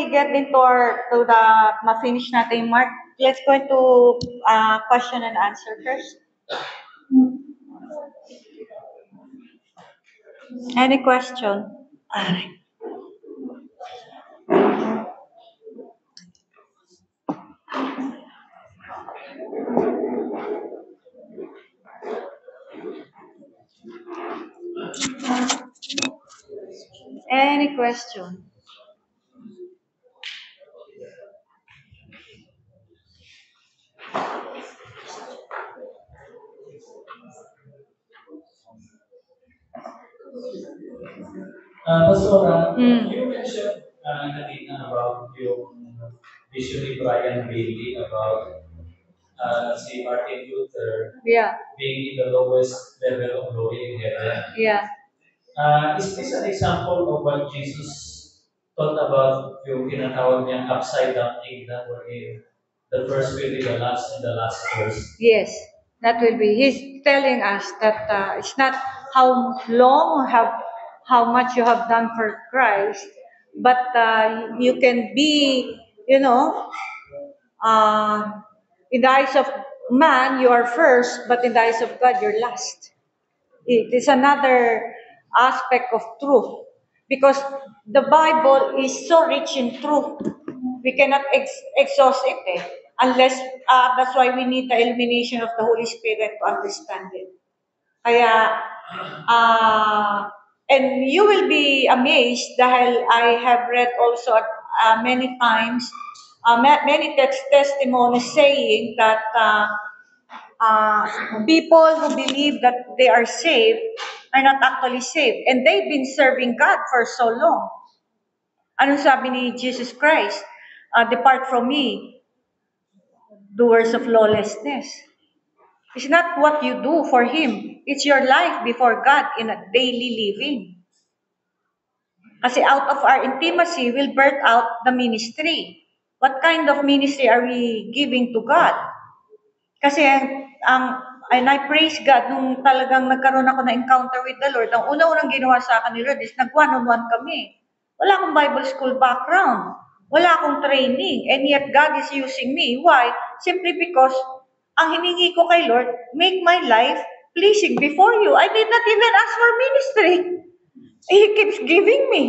we get into ma-finish natin yung Mark, let's go into question and answer first. Any question? Any question? Pastora, you mentioned kanina about yung vision ni Brian Bailey about si Martin Luther being in the lowest level of glory in heaven. Yeah. Is this an example of what Jesus taught about yung tinatawag niyang upside down kingdom wherein the first will be the last and the last first? Yes, that will be. He's telling us that it's not how long how much you have done for Christ, but you can be, in the eyes of man, you are first, but in the eyes of God, you're last. It is another aspect of truth because the Bible is so rich in truth. We cannot exhaust it unless that's why we need the illumination of the Holy Spirit to understand it. Kaya, and you will be amazed dahil I have read also many times many testimonies saying that people who believe that they are saved are not actually saved. And they've been serving God for so long. Anong sabi ni Jesus Christ? Depart from me, doers of lawlessness. It's not what you do for Him. It's your life before God in a daily living. Kasi out of our intimacy will birth out the ministry. What kind of ministry are we giving to God? Kasi and I praise God nung talagang nagkaroon ako na encounter with the Lord. Ang una-unang ginawa sa akin ni Lord is nag-one-on-one kami. Wala akong Bible school background. Wala akong training. And yet God is using me. Why? Simply because ang hiningi ko kay Lord, make my life pleasing before you. I did not even ask for ministry. He keeps giving me.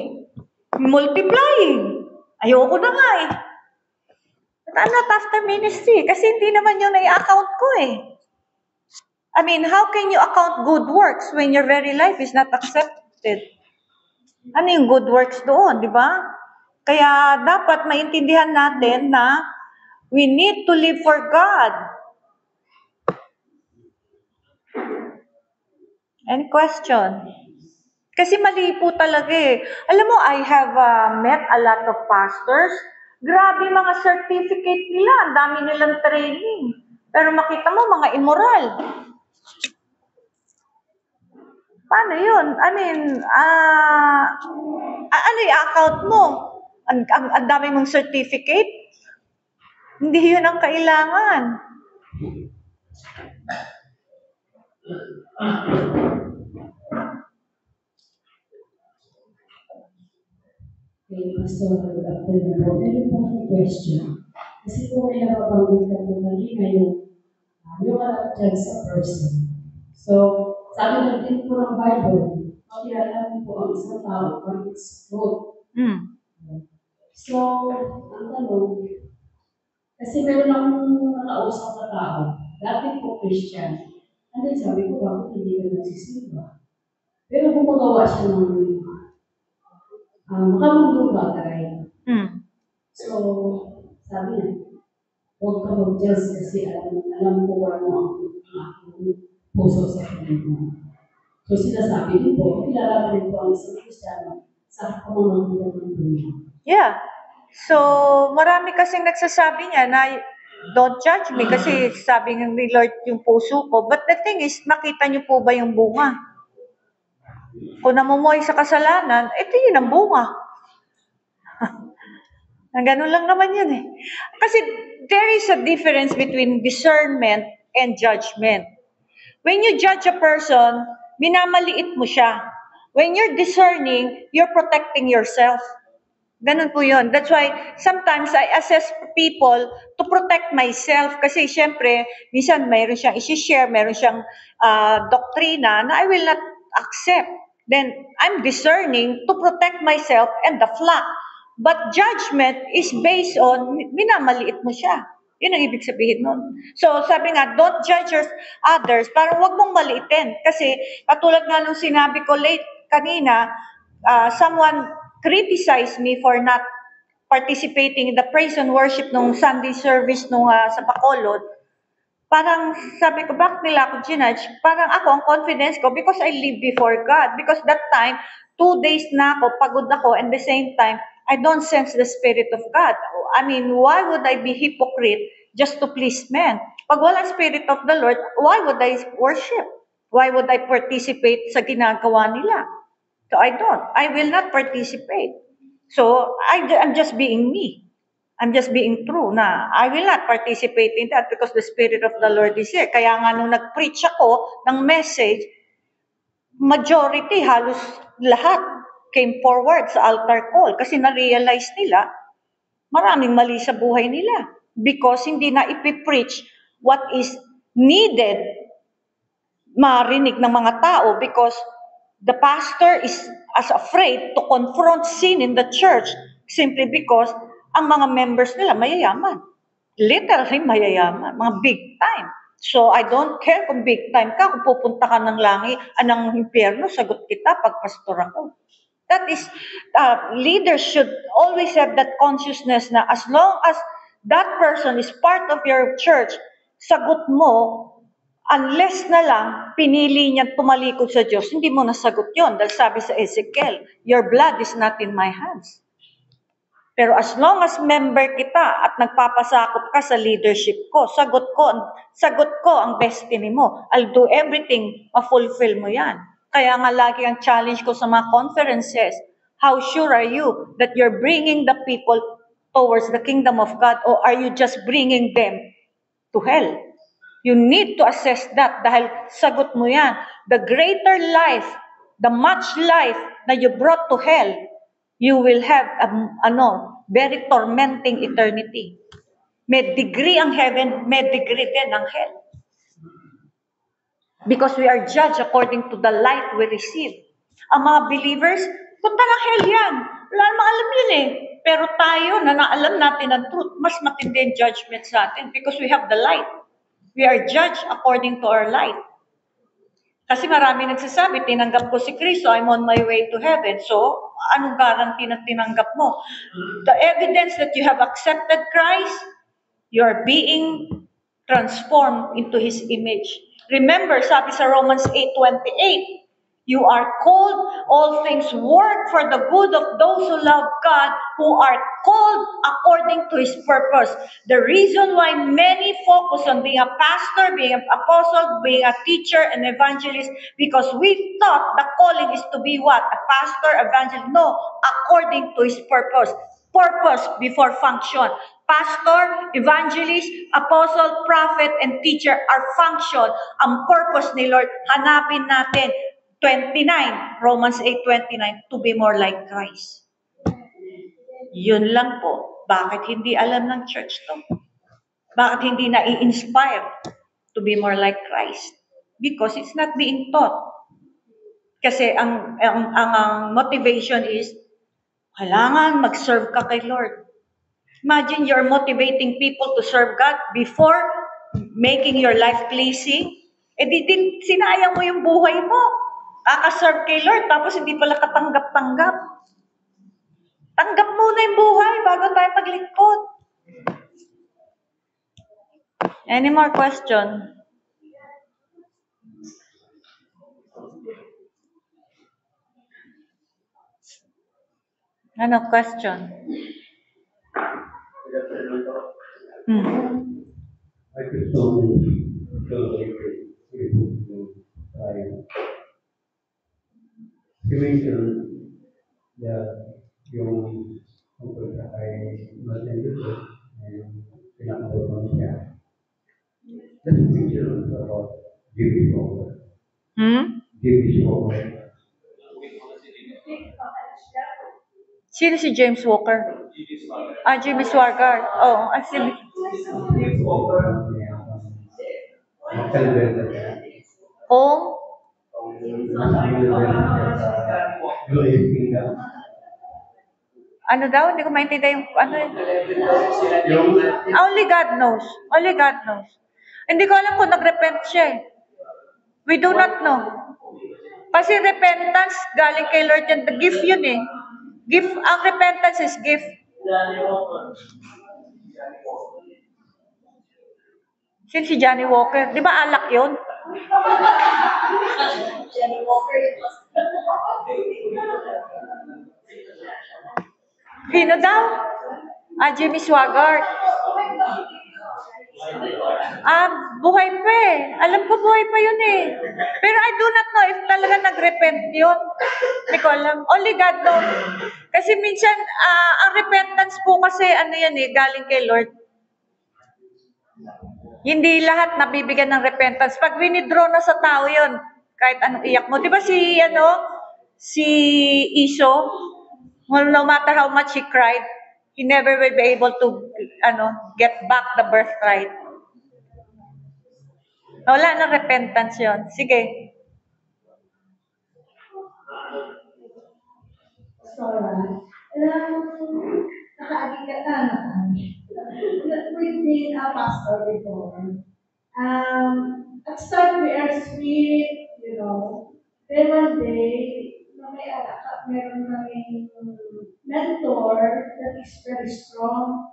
Multiplying. Ayoko na nga eh. But I'm not after ministry kasi hindi naman yung nai-account ko eh. I mean, how can you account good works when your very life is not accepted? Ano yung good works doon, di ba? Kaya dapat maintindihan natin na we need to live for God. Any question? Kasi mali po talaga eh. Alam mo, I have met a lot of pastors. Grabe mga certificate nila. Ang dami nilang training. Pero makita mo, mga immoral. Paano yun? I mean, ano yung account mo? Ang dami mong certificate? Hindi yun ang kailangan. Okay, Pastor, good afternoon po. Meron po akong question. Kasi po may nababanggit ka po kanina yung anak dyan sa person. So, sabi na din po ng Bible, makilala po ang isang tao from its fruit. So, ang tanong, kasi meron akong nakausap na tao, dati po Christian. And then sabi ko, bakit hindi ka nagsisimba? Pero gumagawa siya ng makamundong bagay. So, sabi niya, huwag ka mag-judge kasi alam ko ano ang aking puso sa kanila. So, sinasabi din po, kilala rin po ang isang Kristiyano sa pamamagitan ng dunya. Yeah. So, marami kasing nagsasabi niya na don't judge me kasi sabi ni Lord yung puso ko. But the thing is, makita niyo po ba yung bunga? Kung namumuhay sa kasalanan, ito yun ang bunga. Ganun lang naman yun eh. Kasi there is a difference between discernment and judgment. When you judge a person, minamaliit mo siya. When you're discerning, you're protecting yourself. Ganun po yun. That's why sometimes I assess people to protect myself kasi syempre, minsan mayroon siyang isi-share, mayroon siyang doktrina na I will not accept. Then I'm discerning to protect myself and the flock. But judgment is based on minamaliit mo siya. Yun ang ibig sabihin nun. So, sabi nga, don't judge others. Parang wag mong maliitin. Kasi, katulad nga nung sinabi ko late kanina, someone criticized me for not participating in the praise and worship nung Sunday service nung sa Bacolod. Parang sabi ko, bakit nila ako ginudge? Parang ako, ang confidence ko, because I live before God. Because that time, 2 days na ako, pagod ako, and the same time, I don't sense the Spirit of God. I mean, why would I be hypocrite just to please men? Pag walang Spirit of the Lord, why would I worship? Why would I participate sa ginagawa nila? So I don't. I will not participate. So I'm just being me. I'm just being true na I will not participate in that because the Spirit of the Lord is here. Kaya nga nung nag-preach ako ng message, majority, halos lahat came forward sa altar call kasi na-realize nila maraming mali sa buhay nila because hindi na ipipreach what is needed marinig ng mga tao because the pastor is as afraid to confront sin in the church simply because ang mga members nila mayayaman. Literally mayayaman, mga big time. So I don't care kung big time ka, kung pupunta ka ng langit, ng impyerno, sagot kita pag pastor ako. That is, leaders should always have that consciousness na as long as that person is part of your church, sagot mo, unless na lang pinili niya tumalikod sa Diyos, hindi mo nasagot yon. Dahil sabi sa Ezekiel, your blood is not in my hands. Pero as long as member kita at nagpapasakop ka sa leadership ko, sagot ko ang destiny mo. I'll do everything, ma-fulfill mo yan. Kaya nga lagi ang challenge ko sa mga conferences, how sure are you that you're bringing the people towards the kingdom of God or are you just bringing them to hell? You need to assess that dahil sagot mo yan. The greater life, the much life na you brought to hell, you will have very tormenting eternity. May degree ang heaven, may degree din ang hell. Because we are judged according to the light we receive. Ang mga believers, punta ng hell yan. Wala namang alam yun eh. Pero tayo, na naalam natin ang truth, mas matindi ang judgment sa atin because we have the light. We are judged according to our light. Kasi marami nagsasabi, tinanggap ko si Kristo, I'm on my way to heaven. So, anong guarantee na tinanggap mo? The evidence that you have accepted Christ, you're being transformed into His image. Remember, sabi sa Romans 8:28, you are called, all things work for the good of those who love God, who are called according to His purpose. The reason why many focus on being a pastor, being an apostle, being a teacher, and evangelist, because we thought the calling is to be what? A pastor, evangelist? No, according to His purpose. Purpose before function. Pastor, evangelist, apostle, prophet, and teacher are function. Ang purpose ni Lord, hanapin natin 29, Romans 8:29, to be more like Christ. Yun lang po. Bakit hindi alam ng church to? Bakit hindi na-i-inspire to be more like Christ? Because it's not being taught. Kasi ang motivation is, kailangan mag-serve ka kay Lord. Imagine you're motivating people to serve God before making your life pleasing. Di sinayang mo yung buhay mo. Kaka-serve kay Lord, tapos hindi pala katanggap-tanggap. Tanggap muna yung buhay bago tayo maglingkod. Any more question? Ano question? I could so you mentioned yung tungkol sa kay Martin Luther and pinakabot siya. Just mention about Jewish Power. Jewish Power. Sino si James Walker? Jimmy Swaggart. Oh, si... Home? Ano daw? Hindi ko maintindihan yung ano. Only God knows. Only God knows. Hindi ko alam kung nag-repent siya eh. We do not know. Kasi repentance, galing kay Lord yan. The gift yun eh. Gift, ang repentance is gift. Sino si Johnny Walker? Di ba alak yun? Johnny Walker yun. Sino daw? Jimmy Swaggart. Buhay pa eh. Alam ko buhay pa yun eh. Pero I do not know if talaga nag-repent yun. Hindi ko alam. Only God knows. Kasi minsan, ang repentance po kasi, ano yan eh, galing kay Lord. Hindi lahat nabibigyan ng repentance. Pag winidraw na sa tao yun, kahit anong iyak mo. Di ba si Iso, well, no matter how much he cried, he never will be able to, get back the birthright. Wala na repentance yon. Sige. Sorry. Nakaagit ka na. We've been a pastor before. At start we are sweet, Then one day, meron kaming mentor that is very strong.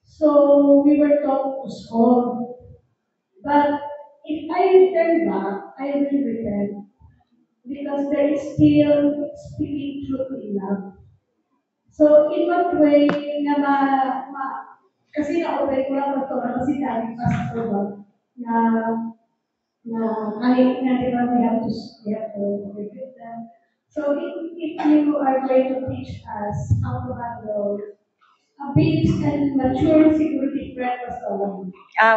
So we were taught to scold. But if I return back, I will repent. Because there is still speaking truth in love. So in what way na kasi na-obey ko lang ito, kasi dahil pastor ba, na kahit na di ba we have to repeat them. So if you are going to teach us how to handle a big and mature security threat as well.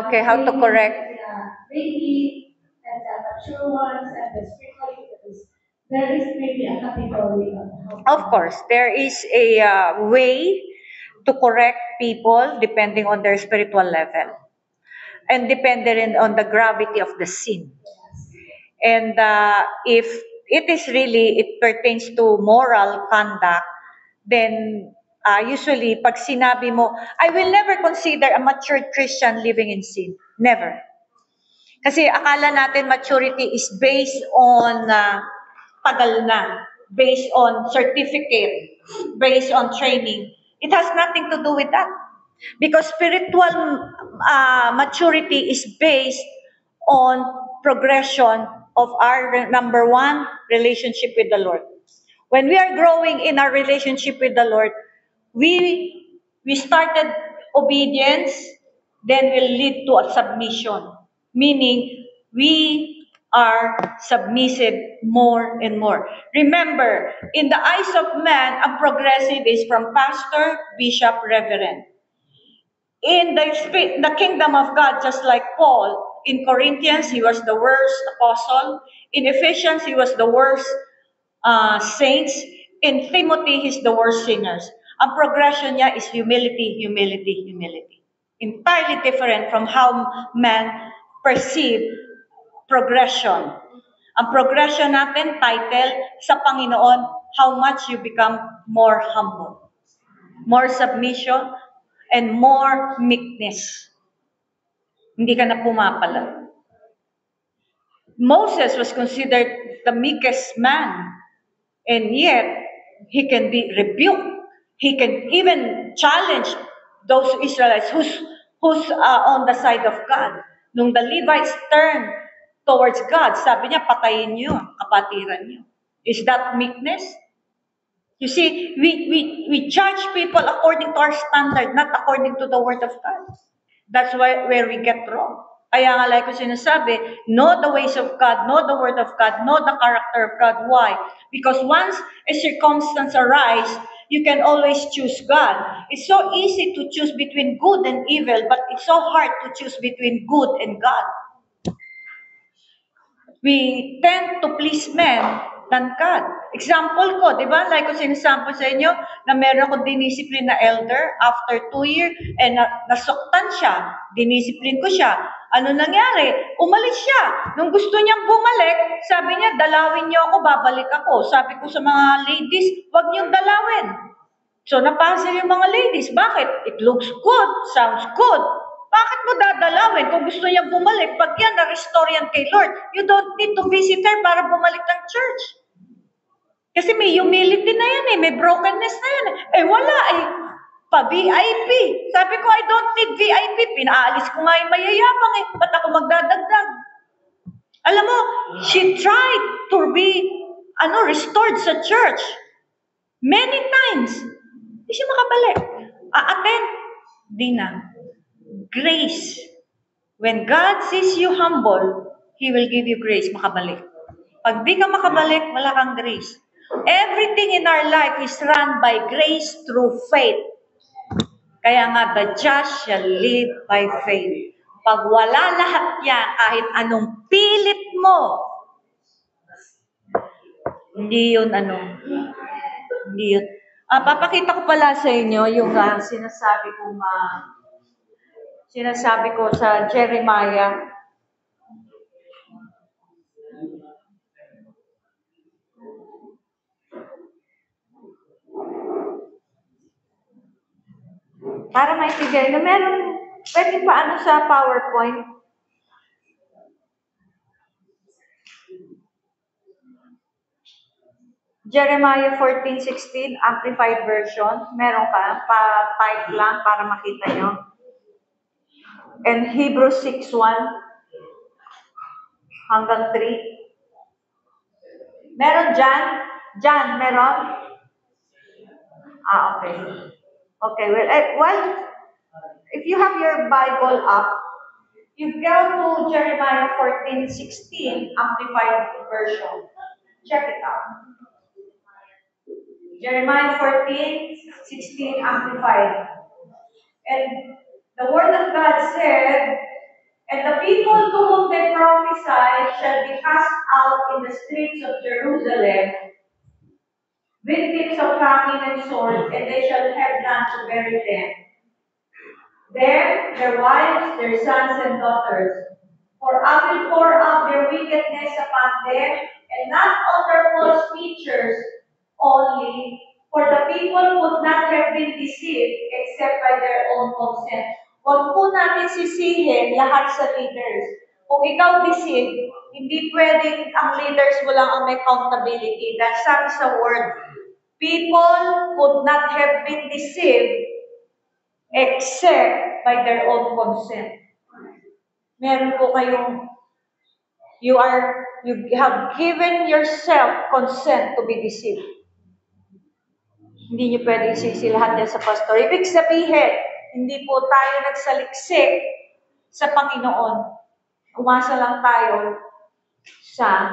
Okay, how to correct. Baby and the mature ones and the spiritual leaders. There is maybe a category of course, there is a way to correct people depending on their spiritual level and depending on the gravity of the sin. And if it pertains to moral conduct, then usually pag sinabi mo, I will never consider a matured Christian living in sin. Never. Kasi akala natin maturity is based on tagal na, based on certificate, based on training. It has nothing to do with that. Because spiritual maturity is based on progression of our, number one, relationship with the Lord. When we are growing in our relationship with the Lord, we started obedience, then will lead to a submission. Meaning, we are submissive more and more. Remember, in the eyes of man, a progressive is from pastor, bishop, reverend. In the kingdom of God, just like Paul, in Corinthians, he was the worst apostle. In Ephesians, he was the worst saints. In Timothy, he's the worst sinners. Ang progression niya is humility, humility, humility. Entirely different from how man perceive progression. Ang progression natin, title, sa Panginoon, how much you become more humble, more submission, and more meekness. Hindi ka na pumapala. Moses was considered the meekest man, and yet he can be rebuked. He can even challenge those Israelites who's on the side of God. Nung the Levites turned towards God, sabi niya, patayin niyo ang kapatiran niyo. Is that meekness? You see, we judge people according to our standard, not according to the Word of God. That's where we get wrong. Kaya nga like ko sinasabi, know the ways of God, know the Word of God, know the character of God. Why? Because once a circumstance arises, you can always choose God. It's so easy to choose between good and evil, but it's so hard to choose between good and God. We tend to please men than God. Example ko, di ba? Like ko sinasample sa inyo na meron akong dinisipline na elder after 2 years and nasuktan siya. Dinisipline ko siya. Ano nangyari? Umalis siya. Nung gusto niyang bumalik, sabi niya, dalawin niyo ako, babalik ako. Sabi ko sa mga ladies, huwag niyong dalawin. So, napuzzle yung mga ladies. Bakit? It looks good, sounds good. Bakit mo dadalawin kung gusto niya bumalik? Pag yan, na-restore yan kay Lord, you don't need to visit her para bumalik ng church. Kasi may humility na yan may brokenness na yan wala pa-VIP. Sabi ko, I don't need VIP. Pinaalis ko nga yung mayayabang ba't ako magdadagdag? Alam mo, she tried to be, restored sa church. Many times. Hindi siya makabalik. A-attend. Di na. Grace. When God sees you humble, He will give you grace, makabalik. Pag di ka makabalik, wala kang grace. Everything in our life is run by grace through faith. Kaya nga, the just shall live by faith. Pag wala lahat yan, kahit anong pilit mo, hindi yun. Papakita ko pala sa inyo yung sinasabi ko sa Jeremiah. Para maintindihan nyo, pwede pa sa PowerPoint? Jeremiah 14:16, Amplified Version. Meron ka? Pa-type lang para makita nyo. And Hebrews 6:1 hanggang 3. Meron dyan? Dyan, meron? Okay. Okay, well, if you have your Bible up, you go to Jeremiah 14:16, Amplified Version. Check it out. Jeremiah 14:16, Amplified. And the word of God said, and the people to whom they prophesied shall be cast out in the streets of Jerusalem, victims of famine and sword, and they shall have none to bury them. There, their wives, their sons and daughters, for I will pour out their wickedness upon them, and not on their false features only, for the people would not have been deceived except by their own consent. Huwag po natin sisihin lahat sa leaders. Kung ikaw deceived, hindi pwedeng ang leaders mo lang ang may accountability. Dahil sabi sa word, people would not have been deceived except by their own consent. Meron po kayong, you have given yourself consent to be deceived. Hindi niyo pwedeng sisi lahat yan sa pastor. Ibig sabihin, hindi po tayo nagsaliksik sa Panginoon. Umasa lang tayo sa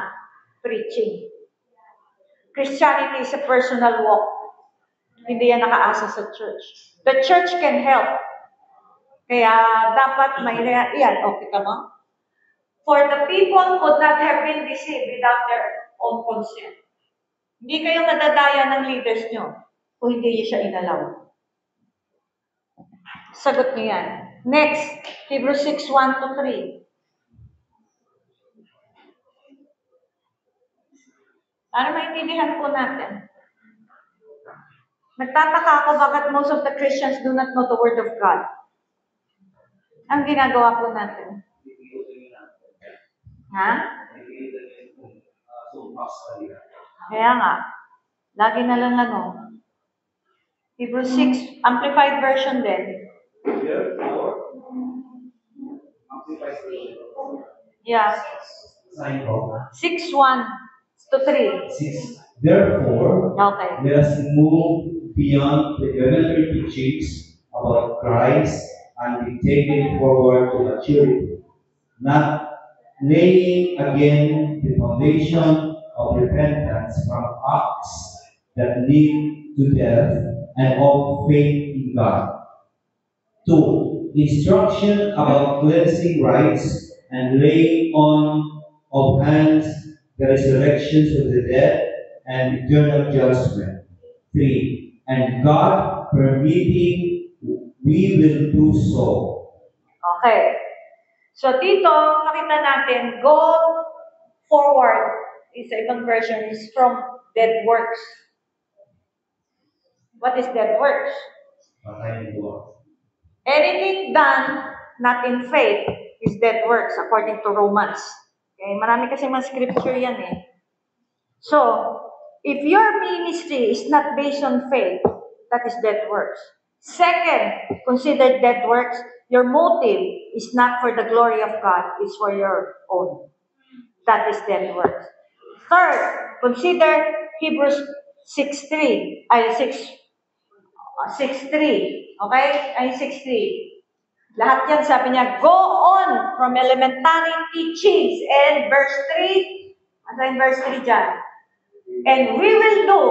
preaching. Christianity is a personal walk. Hindi yan nakaasa sa church. The church can help. Kaya dapat yan, kita mo? For the people could not have been deceived without their own consent. Hindi kayo nadadaya ng leaders nyo kung hindi niyo siya inalaw. Sagot niyo yan. Next, Hebrews 6:1-3. Para maintindihan po natin. Nagtataka ako bakit most of the Christians do not know the Word of God. Ang ginagawa po natin. Ha? Kaya nga. Lagi na lang Hebrews 6, Amplified Version din. Yeah. 6:1-3. 6. Therefore, Okay. let us move beyond the elementary teachings about Christ and be taken forward to maturity, not laying again the foundation of repentance from acts that lead to death and of faith in God. 2. Instruction about cleansing rites and laying on of hands the resurrections of the dead, and eternal judgment. 3. And God permitting, we will do so. Okay. So dito, makita natin, go forward, sa ibang version, is from dead works. What is dead works? Patay buwan. Anything done not in faith is dead works, according to Romans. Okay? Marami kasi mga scripture yan eh. So, if your ministry is not based on faith, that is dead works. Second, consider dead works. Your motive is not for the glory of God, it's for your own. That is dead works. Third, consider Hebrews 6:3. 6:3. Okay? Ay, 6:3. Lahat yan, sabi niya, go on from elementary teachings. And verse 3, ano yung verse 3 dyan? And we will do,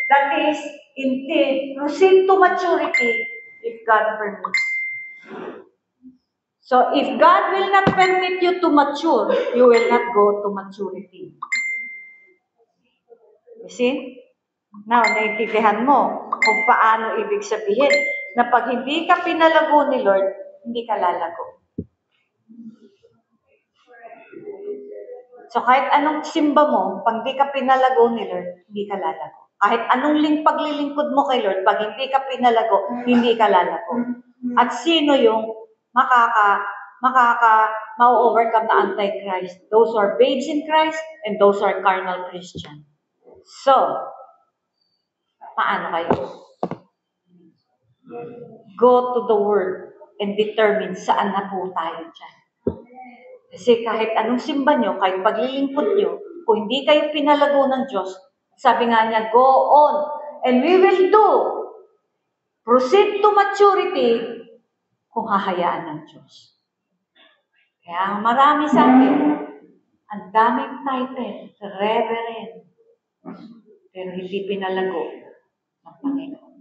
that is, indeed, proceed to maturity if God permits. So, if God will not permit you to mature, you will not go to maturity. You see? Now, naiintindihan mo kung paano ibig sabihin na pag hindi ka pinalago ni Lord, hindi ka lalago. So, kahit anong simba mo, pag hindi ka pinalago ni Lord, hindi ka lalago. Kahit anong paglilingkod mo kay Lord, pag hindi ka pinalago, hindi ka lalago. At sino yung ma-overcome na Antichrist? Those who are babes in Christ and those who are carnal Christian. So, paano kayo? Go to the Word and determine saan na po tayo dyan. Kasi kahit anong simba nyo, kahit paglilingkod nyo, kung hindi kayo pinalago ng Diyos, sabi nga niya, go on, and we will do. Proceed to maturity kung hahayaan ng Diyos. Kaya marami sa atin, ang daming title, reverend, pero hindi pinalago ng Panginoon.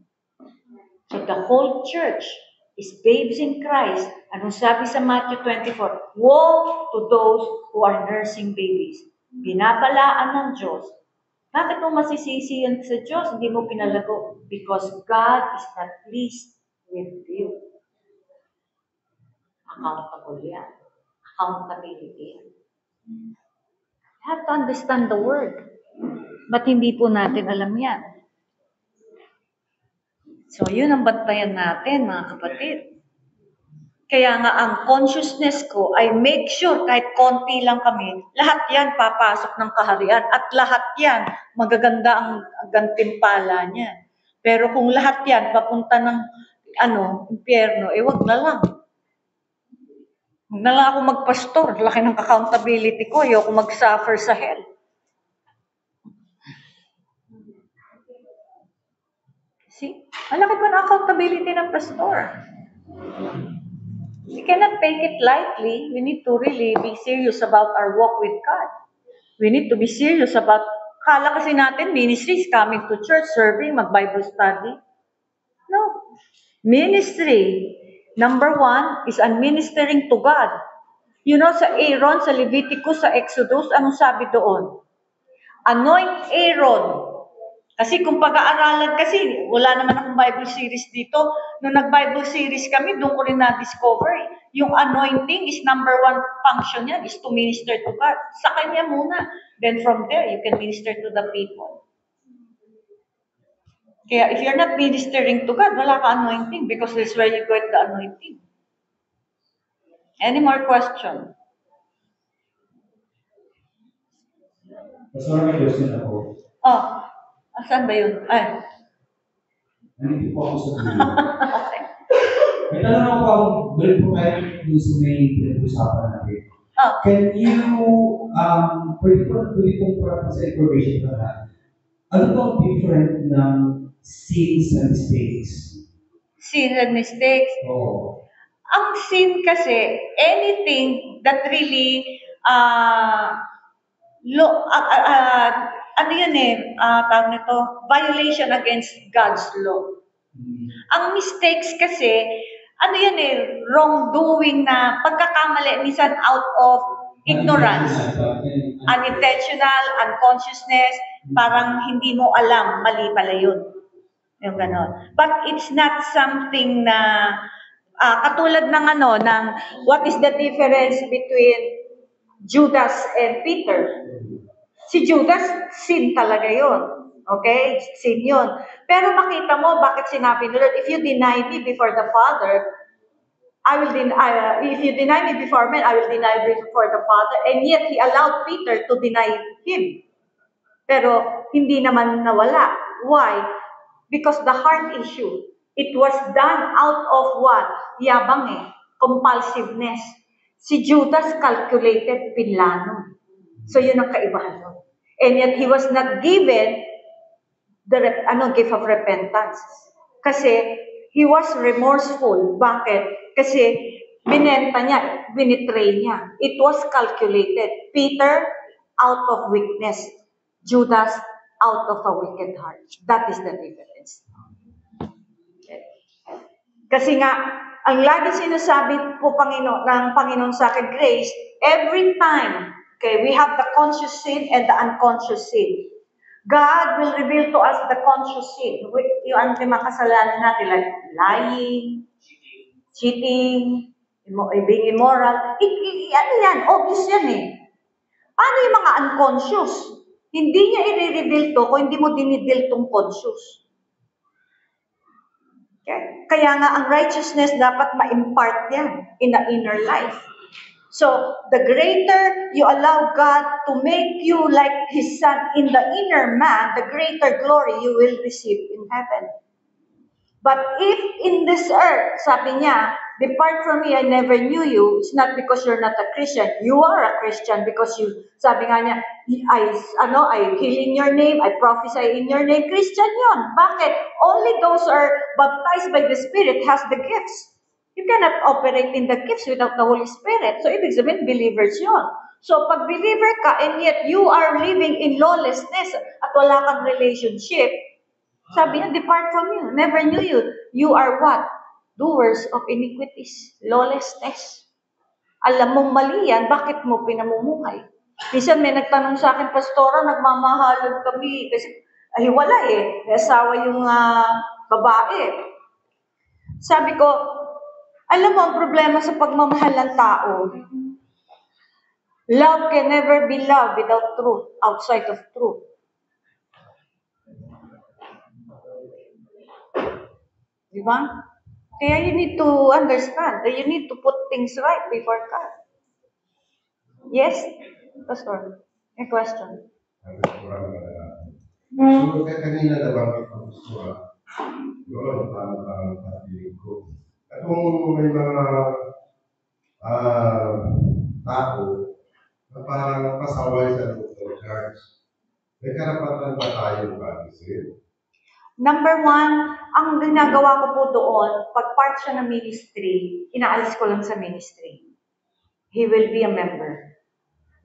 So the whole church is babes in Christ. Anong sabi sa Matthew 24? Woe to those who are nursing babies. Binabalaan ng Diyos. Bakit mo masisisi yan sa Diyos? Hindi mo pinalago. Because God is not pleased with you. Accountable yan. Accountability yan. You have to understand the word. Ba't hindi po natin alam yan? So, yun ang bantayan natin, mga kapatid. Kaya nga, ang consciousness ko ay make sure kahit konti lang kami, lahat yan papasok ng kaharian. At lahat yan, magaganda ang gantimpala niya. Pero kung lahat yan papunta ng impyerno, wag na lang. Wag na lang ako magpastor. Laki ng accountability ko. Ayoko mag-suffer sa hell. See? Malaki pa na accountability ng pastor. We cannot take it lightly. We need to really be serious about our walk with God. We need to be serious about, kala kasi natin, ministry is coming to church, serving, mag-Bible study. No. Ministry, number 1, is administering to God. You know, sa Aaron, sa Leviticus, sa Exodus, anong sabi doon? Anoint Aaron. Kasi kung pag-aaralan kasi, wala naman akong Bible series dito. Nung nag-Bible series kami, doon ko rin na-discover. Yung anointing is number 1 function yan, is to minister to God. Sa Kanya muna. Then from there, you can minister to the people. Kaya if you're not ministering to God, wala ka anointing because that's where you get the anointing. Any more question? Mas marami question ako. Oh, saan ba yun? Ay. Nandito po ako sa dulo. Okay. May tanong ako ako, balik po kayo doon sa may pinag-usapan natin. Oh. Can you, pwede pong para sa information na lang, ano bang different ng sins and mistakes? Sin and mistakes. Oo. Ang sin kasi, anything that really, tawag nito, violation against God's law. Ang mistakes kasi, wrongdoing na pagkakamali, minsan out of Ignorance. Unintentional, unconsciousness, parang hindi mo alam, mali pala yun. Yung ganon. But it's not something na, katulad ng ng what is the difference between Judas and Peter? Si Judas, sin talaga yun. Okay? Sin yun. Pero makita mo, bakit sinabi ni Lord, if you deny me before the Father, if you deny me before men, I will deny you before the Father. And yet, He allowed Peter to deny Him. Pero, hindi naman nawala. Why? Because the heart issue, it was done out of what? Yabang compulsiveness. Si Judas calculated, pinlano. So, yun ang kaibahan nun. And yet, he was not given the gift of repentance. Kasi, he was remorseful. Bakit? Kasi, binenta niya, binitray niya. It was calculated. Peter, out of weakness. Judas, out of a wicked heart. That is the difference. Okay. Kasi nga, ang lagi sinasabi po ng Panginoon sa akin, Grace, every time, okay, we have the conscious sin and the unconscious sin. God will reveal to us the conscious sin. Yung mga kasalanan natin, like lying, cheating, being immoral. Ano yan? Obvious yan eh. Paano yung mga unconscious? Hindi niya i-reveal to kung hindi mo dinidil tong conscious. Okay? Kaya nga, ang righteousness dapat ma-impart yan in the inner life. So, the greater you allow God to make you like His Son in the inner man, the greater glory you will receive in heaven. But if in this earth, sabi niya, depart from me, I never knew you, it's not because you're not a Christian. You are a Christian because sabi nga niya, I heal in your name, I prophesy in your name. Christian yun. Bakit? Only those who are baptized by the Spirit has the gifts. You cannot operate in the gifts without the Holy Spirit. So, ibig sabihin, believers yun. So, pag believer ka, and yet you are living in lawlessness at wala kang relationship, sabi niya, depart from you. Never knew you. You are what? Doers of iniquities. Lawlessness. Alam mong mali yan, bakit mo pinamumuhay? Minsan may nagtanong sa akin, Pastora, nagmamahalan kami. Kasi, wala eh. May asawa yung babae. Sabi ko, alam mo ang problema sa pagmamahal ng tao. Love can never be love without truth, outside of truth. Diba? Kaya you need to understand that you need to put things right before God. Yes? Pastor, a question. So, kanina nabanggit ang Pastora, yun, parang patilig ko. At kung may mga tao na parang pasaway sa loob ng church, may karapatan ba tayo mag-isip? Number one, ang ginagawa ko po doon, pag part siya ng ministry, inaalis ko lang sa ministry. He will be a member.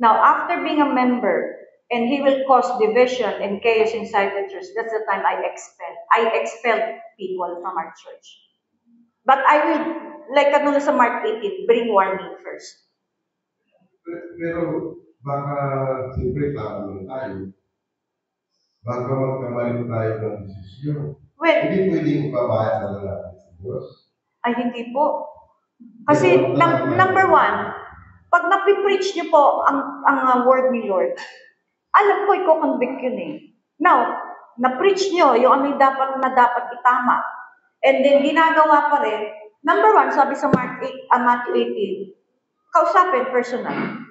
Now, after being a member, and he will cause division and chaos inside the church, that's the time I expel people from our church. But I will, like sa Mark 18, bring warning first. Pero baka siyempre tao lang tayo. Baka magkamali tayo ng desisyon. Well, hindi pwedeng pabayaan na lalaki sa Diyos. Ay, hindi po. Kasi, number one, pag napipreach niyo po ang word ni Lord, alam ko, i-convict yun eh. Now, na-preach niyo yung ano dapat itama. And then, ginagawa pa rin, number one, sabi sa Matthew 18, kausapin personal.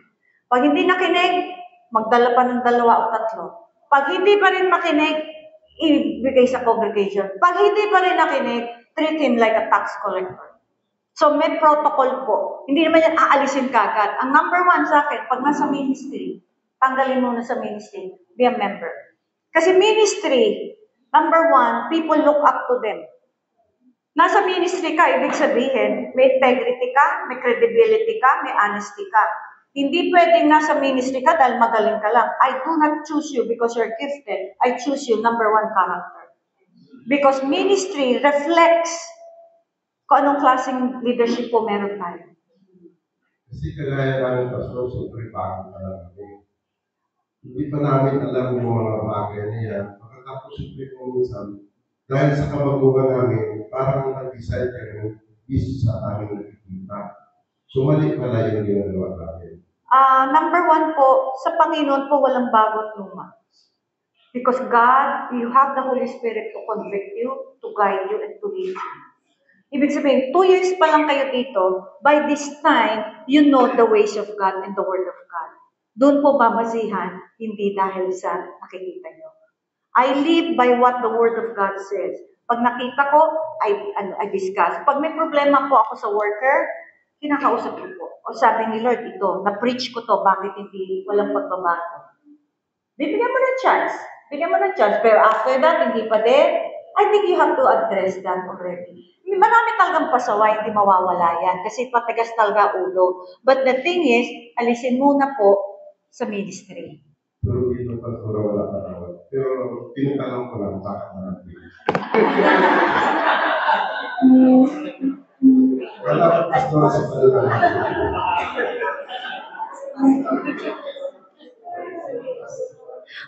Pag hindi nakinig, magdala pa ng 2 o 3. Pag hindi pa rin makinig, ibigay sa congregation. Pag hindi pa rin nakinig, treat him like a tax collector. So, may protocol po. Hindi naman yan aalisin kagad. Ang number one sa akin, pag nasa ministry, tanggalin muna sa ministry, be a member. Kasi ministry, number one, people look up to them. Nasa ministry ka, ibig sabihin, may integrity ka, may credibility ka, may honesty ka. Hindi pwedeng nasa ministry ka dahil magaling ka lang. I do not choose you because you're gifted. I choose you, number one, character. Because ministry reflects kung anong klaseng leadership po meron tayo. Kasi Kasi kagaya namin, Pastor, siyempre bago pa lang kami. Hindi pa namin alam yung mga bagay na yan. Pagkatapos siyempre kung minsan, dahil sa kabagugan namin, parang nag-decide kami based sa aming nakikita. So mali pala yung ginagawa namin. Number one po, sa Panginoon po walang bago at luma. Because God, you have the Holy Spirit to convict you, to guide you, and to lead you. Ibig sabihin, 2 years pa lang kayo dito, by this time, you know the ways of God and the Word of God. Doon po mamasihan, hindi dahil sa nakikita nyo. I live by what the Word of God says. Pag nakita ko, I discuss. Pag may problema po ako sa worker, kinakausap ko po. O sabi ni Lord, ito, na-preach ko to, bakit hindi walang pagbabago? Bibigyan mo ng chance. Bigyan mo ng chance. Pero after that, hindi pa din, I think you have to address that already. Marami talagang pasaway, hindi mawawala yan. Kasi patagas talaga ulo. But the thing is, alisin muna po sa ministry. Pero dito, Pastor, wala pa naman. Pero tinatanong ko lang, bakit na natin? Wala pa, Pastor, sa pala.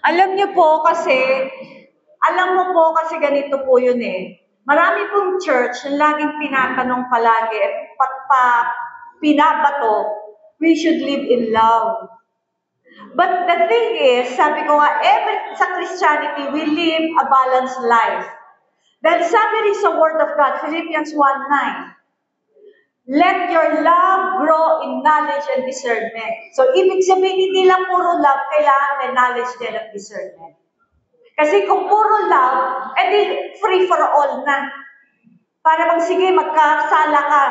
Alam mo po kasi ganito po yun eh. Marami pong church na laging tinatanong palagi at pinabato, we should live in love. But the thing is, sabi ko nga, sa Christianity, we live a balanced life. Dahil sabi rin sa Word of God, Philippians 1:9, let your love grow in knowledge and discernment. So, ibig sabihin, hindi lang puro love, kailangan may knowledge din at discernment. Kasi kung puro love, edi free for all na. Para sige, magkasala ka,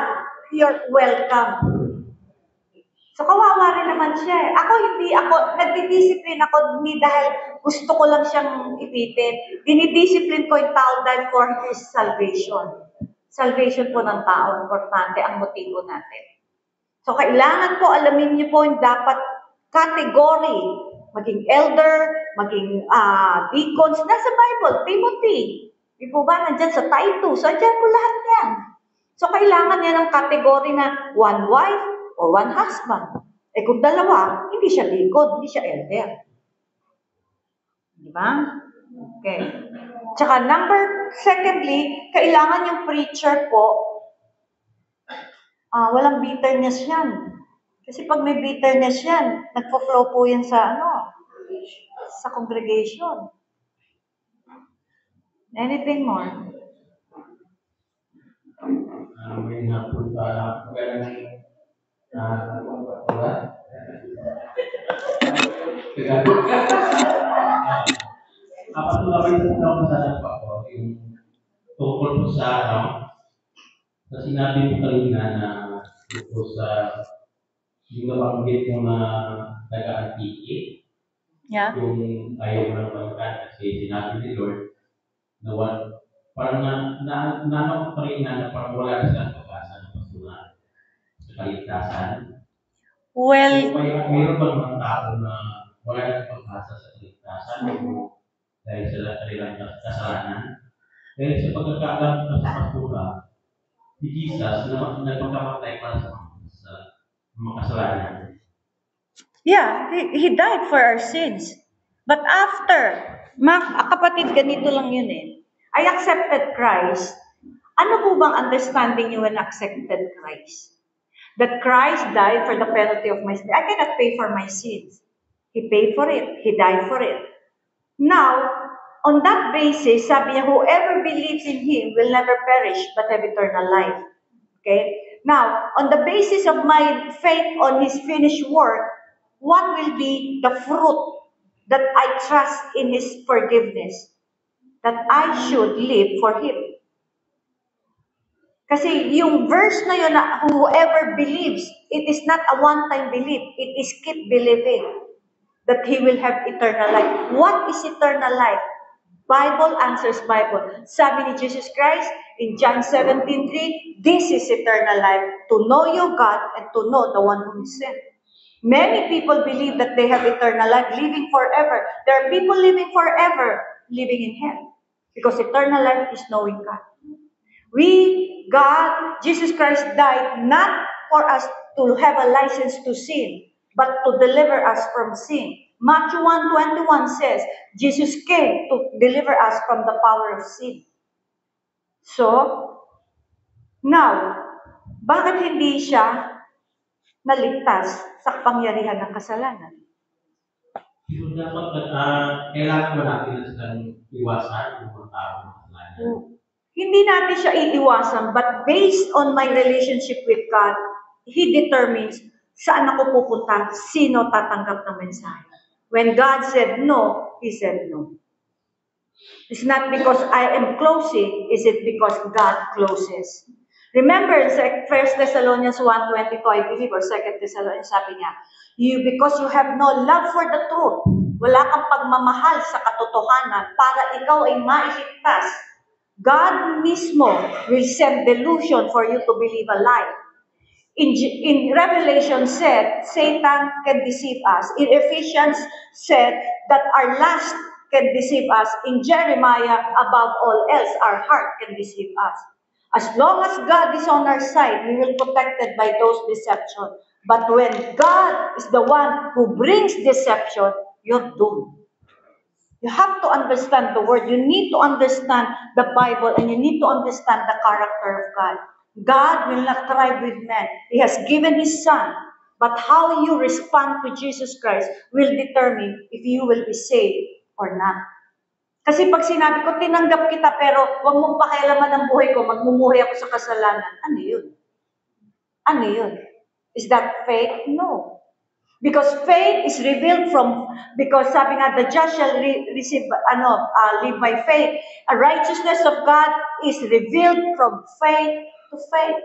you're welcome. So, kawawa rin naman siya. Nagdidiscipline ako, hindi dahil gusto ko lang siyang ipitin. Dinidiscipline ko yung tao dahil for his salvation. Salvation po ng tao, importante ang motibo natin. So, kailangan po, alamin niyo po yung dapat category. Maging elder, maging deacons. Nasa Bible, Timothy. Di po ba, nandyan sa Titus. Nandyan po lahat yan. So, kailangan yan ng category na one wife or one husband. Eh kung dalawa, hindi siya deacon, hindi siya elder. Di ba? Okay. Tsaka secondly, kailangan yung preacher po, walang bitterness yan. Kasi pag may bitterness yan, nagpo-flow po yan sa congregation. Anything more? May napunta Kapatulawin sa tanong sa nagpa ko, yung tungkol po sa sinabi mo kanina na tungkol sa yung nabanggit mo na nag-aantiki, yung ayaw mo ng bangkan kasi sinabi ni Lord na parang nanong pa rin na parang wala na silang pag-asa ng pasungan sa kaligtasan. Well, so, mayroon ba mga tao na wala na pag-asa sa kaligtasan dahil sa kanilang kasalanan? Dahil sa pagkakaalam na sa pastura, si Jesus na nagpagkamatay para sa mga kasalanan. Yeah, he died for our sins. But after, kapatid, ganito lang yun eh. I accepted Christ. Ano po bang understanding you when accepted Christ? That Christ died for the penalty of my sin. I cannot pay for my sins. He paid for it. He died for it. Now, on that basis, sabi niya, whoever believes in Him will never perish but have eternal life. Okay? Now, on the basis of my faith on His finished work, what will be the fruit that I trust in His forgiveness? That I should live for Him. Kasi yung verse na yun na whoever believes, it is not a one-time belief. It is keep believing that he will have eternal life. What is eternal life? Bible answers Bible. Sabi ni Jesus Christ in John 17:3, this is eternal life, to know you, God, and to know the one whom He sent. Many people believe that they have eternal life, living forever. There are people living forever, living in hell. Because eternal life is knowing God. God, Jesus Christ died not for us to have a license to sin, but to deliver us from sin. Matthew 1:21 says, Jesus came to deliver us from the power of sin. So, now, bakit hindi siya naligtas sa kapangyarihan ng kasalanan? Yung dapat, kailangan ba natin silang iwasan yung mga tao ng kasalanan? Hindi natin siya iiwasan, but based on my relationship with God, He determines saan ako pupunta, sino tatanggap ng mensahe. When God said no, He said no. It's not because I am closing, is it because God closes? Remember, 1 Thessalonians 1:22, I believe, or 2 Thessalonians, sabi niya, because you have no love for the truth, wala kang pagmamahal sa katotohanan para ikaw ay mailigtas, God mismo will send delusion for you to believe a lie. In Revelation said, Satan can deceive us. In Ephesians said that our lust can deceive us. In Jeremiah, above all else, our heart can deceive us. As long as God is on our side, we will be protected by those deceptions. But when God is the one who brings deception, you're doomed. You have to understand the word. You need to understand the Bible, and you need to understand the character of God. God will not thrive with men. He has given His Son. But how you respond to Jesus Christ will determine if you will be saved or not. Kasi pag sinabi ko, tinanggap kita, pero huwag mong pakialaman ang buhay ko, magmumuhay ako sa kasalanan. Ano yun? Ano yun? Is that faith? No. Because faith is revealed because sabi nga, the just shall live by faith. A righteousness of God is revealed from faith to faith.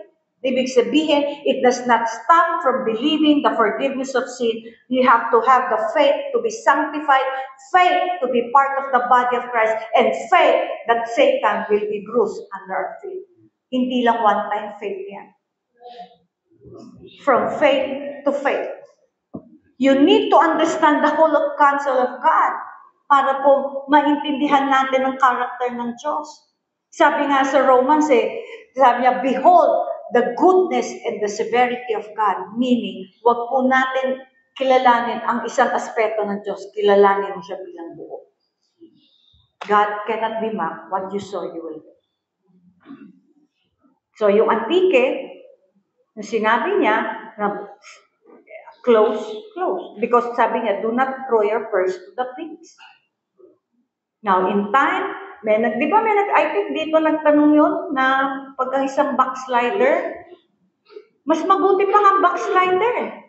Ibig sabihin, it does not stop from believing the forgiveness of sin. You have to have the faith to be sanctified, faith to be part of the body of Christ, and faith that Satan will be bruised under our feet. Hindi lang one-time faith yan. From faith to faith. You need to understand the whole of counsel of God para po maintindihan natin ang character ng Diyos. Sabi nga sa Romans, sabi niya, behold, the goodness and the severity of God. Meaning, wag po natin kilalanin ang isang aspeto ng Diyos, kilalanin mo siya bilang buo. God cannot be mocked. What you sow, you will get. So, yung antike, sinabi niya na close. Because sabi niya, do not throw your purse to the pigs. Now, in time, I think dito nagtanong yun na pag ang isang backslider, mas mabuti pa ang backslider.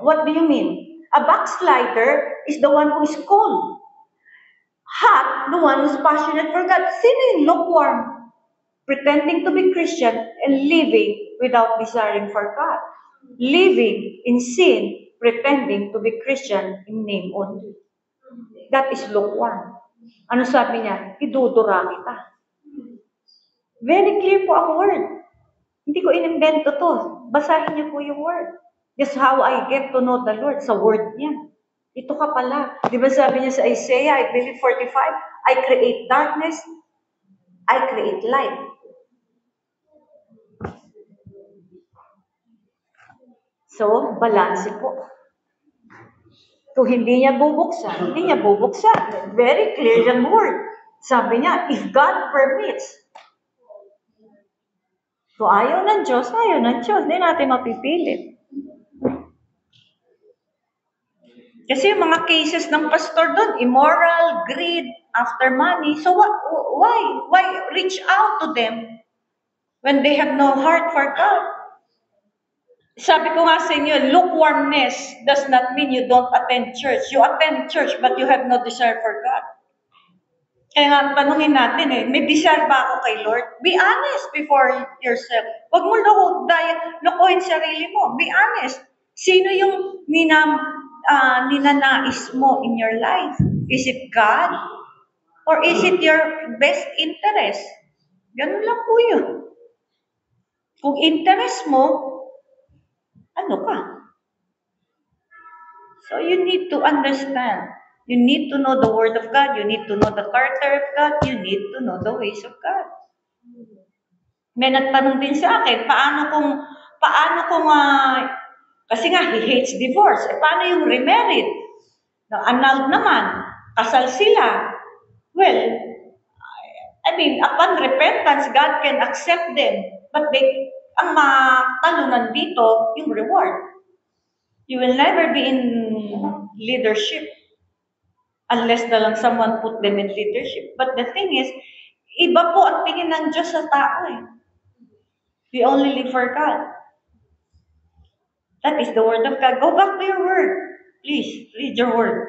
What do you mean? A backslider is the one who is cold. Hot, the one who is passionate for God. Sino yung lukewarm? Pretending to be Christian and living without desiring for God. Living in sin, pretending to be Christian in name only. That is lukewarm. Ano sabi niya? Idudura kita. Very clear po ang word. Hindi ko inimbento to. Basahin niyo po yung word. That's how I get to know the Lord, sa word niya. Ito ka pala. Di ba sabi niya sa Isaiah, I believe 45, I create darkness, I create light. So, balanse po. Kung hindi niya bubuksan, hindi niya bubuksan. Very clear yung word. Sabi niya, if God permits. Kung ayaw ng Diyos, ayaw ng Diyos. Hindi natin mapipilit. Kasi yung mga cases ng pastor doon, immoral, greed, after money. So why? Why reach out to them when they have no heart for God? Sabi ko nga sa inyo, lukewarmness does not mean you don't attend church. You attend church, but you have no desire for God. Kaya nga, tanungin natin may desire ba ako kay Lord? Be honest before yourself. Huwag mo lokohin sarili mo. Be honest. Sino yung ninanais mo in your life? Is it God? Or is it your best interest? Ganun lang po yun. Kung interest mo, ano ka? So you need to understand. You need to know the Word of God. You need to know the character of God. You need to know the ways of God. May nagtanong din sa akin, paano kung Kasi nga, he hates divorce. Eh, paano yung remarried? Annulled naman. Kasal sila. Well, I mean, upon repentance, God can accept them. But ang matalunan dito, yung reward. You will never be in leadership unless na lang someone put them in leadership. But the thing is, iba po ang tingin ng Diyos sa tao eh. We only live for God. That is the word of God. Go back to your word. Please, read your word.